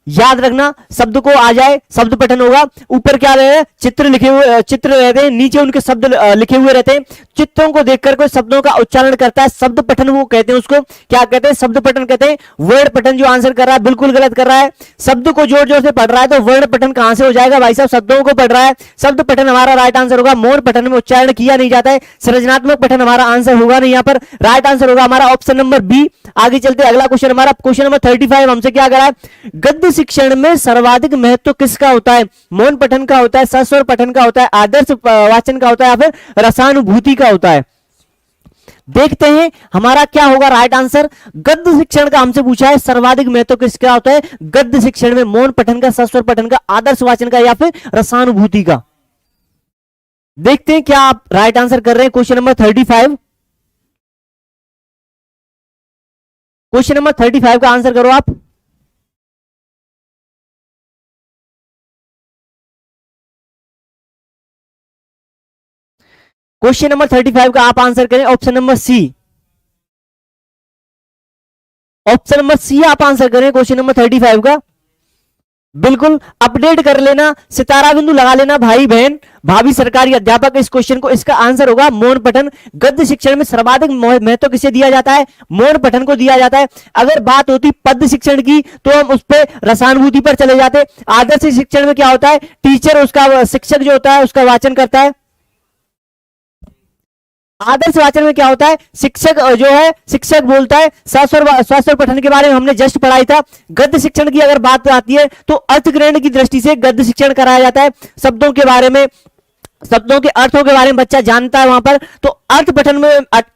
याद रखना, शब्द को आ जाए शब्द पठन होगा। ऊपर क्या रहे, चित्र लिखे हुए, चित्र रहते हैं, नीचे उनके शब्द लिखे हुए रहते हैं। चित्रों को देखकर कोई शब्दों का उच्चारण करता है, शब्द पठन वो कहते हैं। उसको क्या कहते हैं, शब्द पठन कहते हैं। वर्ण पठन जो आंसर कर रहा है बिल्कुल गलत कर रहा है। शब्द को जोर जोर से पढ़ रहा है तो वर्ण पठन कहां से हो जाएगा भाई साहब, शब्दों को पढ़ रहा है। शब्द पठन हमारा राइट आंसर होगा। मौन पठन में उच्चारण किया नहीं जाता है। सृजनात्मक पठन हमारा आंसर होगा नहीं, यहाँ पर राइट आंसर होगा हमारा ऑप्शन नंबर बी। आगे चलते अगला क्वेश्चन हमारा, क्वेश्चन नंबर 35 हमसे क्या करा है, गद्य शिक्षण में सर्वाधिक महत्व किसका होता है? मौन पठन का होता है, सस्वर पठन का होता है, आदर्श वाचन का होता है, या फिर रसानुभूति का होता है? देखते हैं हमारा क्या होगा राइट आंसर। गद्य शिक्षण का हमसे पूछा है, सर्वाधिक महत्व किसका होता है गद्य शिक्षण में? मौन पठन का, सस्वर पठन का, आदर्श वाचन का, या फिर रसानुभूति का? देखते हैं क्या आप राइट आंसर कर रहे हैं। क्वेश्चन नंबर 35, क्वेश्चन नंबर 35 का आंसर करो आप। क्वेश्चन नंबर 35 का आप आंसर करें option number C. Option number C आप आंसर करें क्वेश्चन नंबर 35 का। बिल्कुल अपडेट कर लेना, सितारा बिंदु लगा लेना भाई बहन, भाभी सरकारी अध्यापक। इस क्वेश्चन को, इसका आंसर होगा मौन पठन। गद्य शिक्षण में सर्वाधिक महत्व किसे दिया जाता है? मौन पठन को दिया जाता है। अगर बात होती पद्य शिक्षण की तो हम उस पर रसानुभूति पर चले जाते। आदर्श शिक्षण में क्या होता है, टीचर, उसका शिक्षक जो होता है उसका वाचन करता है। आदर्श वाचन में क्या होता है, शिक्षक जो है शिक्षक बोलता है। सस्वर पठन के बारे में हमने जस्ट पढ़ाई था। गद्य शिक्षण की अगर बात आती है तो अर्थग्रहण की दृष्टि से गद्य शिक्षण कराया जाता है। शब्दों के बारे में, शब्दों के अर्थों के बारे में बच्चा जानता है वहां पर। तो अर्थ पठन में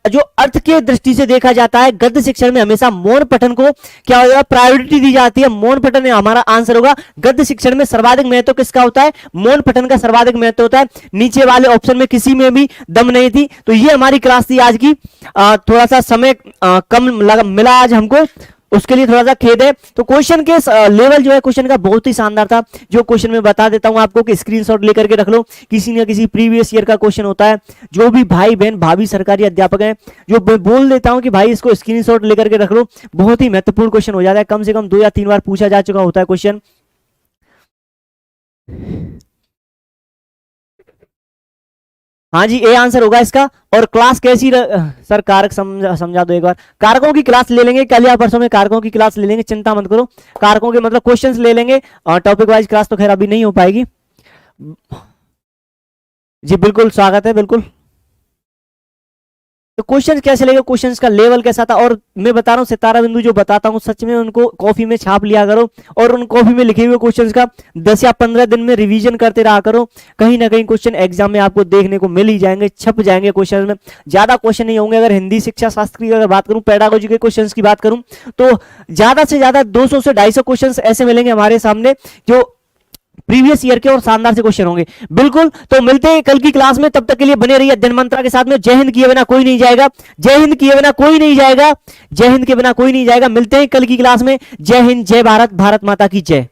जो अर्थ के दृष्टि से देखा जाता है गद्य शिक्षण में हमेशा मौन पठन को क्या होगा, प्रायोरिटी दी जाती है। मौन पठन हमारा आंसर होगा। गद्य शिक्षण में सर्वाधिक महत्व किसका होता है? मौन पठन का सर्वाधिक महत्व होता है। नीचे वाले ऑप्शन में किसी में भी दम नहीं थी। तो ये हमारी क्लास थी आज की। थोड़ा सा समय कम मिला आज हमको, उसके लिए थोड़ा सा खेद है। तो क्वेश्चन के लेवल जो है क्वेश्चन का बहुत ही शानदार था। जो क्वेश्चन मैं बता देता हूं आपको कि स्क्रीनशॉट लेकर के रख लो। किसी न किसी प्रीवियस ईयर का क्वेश्चन होता है। जो भी भाई बहन भाभी सरकारी अध्यापक हैं, जो मैं बोल देता हूं कि भाई इसको स्क्रीनशॉट लेकर के रख लो, बहुत ही महत्वपूर्ण क्वेश्चन हो जाता है। कम से कम 2 या 3 बार पूछा जा चुका होता है क्वेश्चन। हाँ जी, ए आंसर होगा इसका। और क्लास कैसी सर कारक समझा दो एक बार। कारकों की क्लास ले लेंगे कल या परसों में, कारकों की क्लास ले लेंगे, चिंता मत करो। कारकों के मतलब क्वेश्चंस ले लेंगे। टॉपिक वाइज क्लास तो खैर अभी नहीं हो पाएगी। जी बिल्कुल स्वागत है, बिल्कुल। तो क्वेश्चन कैसे लगे, क्वेश्चंस का लेवल कैसा था। और मैं बता रहा हूँ सितारा बिंदु जो बताता हूँ सच में उनको कॉपी में छाप लिया करो, और उन कॉपी में लिखे हुए क्वेश्चंस का 10 या 15 दिन में रिवीजन करते रहा करो। कहीं ना कहीं क्वेश्चन एग्जाम में आपको देखने को मिल ही जाएंगे, छप जाएंगे क्वेश्चन में। ज्यादा क्वेश्चन नहीं होंगे। अगर हिंदी शिक्षा शास्त्र की अगर बात करूं, पेडागोजी के क्वेश्चन की बात करूं, तो ज्यादा से ज्यादा 200 से 250 क्वेश्चन ऐसे मिलेंगे हमारे सामने जो प्रीवियस ईयर के और शानदार से क्वेश्चन होंगे। बिल्कुल, तो मिलते हैं कल की क्लास में। तब तक के लिए बने रहिए अध्ययन मंत्रा के साथ में। जय हिंद किए बिना कोई नहीं जाएगा, जय हिंद किए बिना कोई नहीं जाएगा, जय हिंद के बिना कोई नहीं जाएगा। मिलते हैं कल की क्लास में। जय हिंद, जय भारत, भारत माता की जय।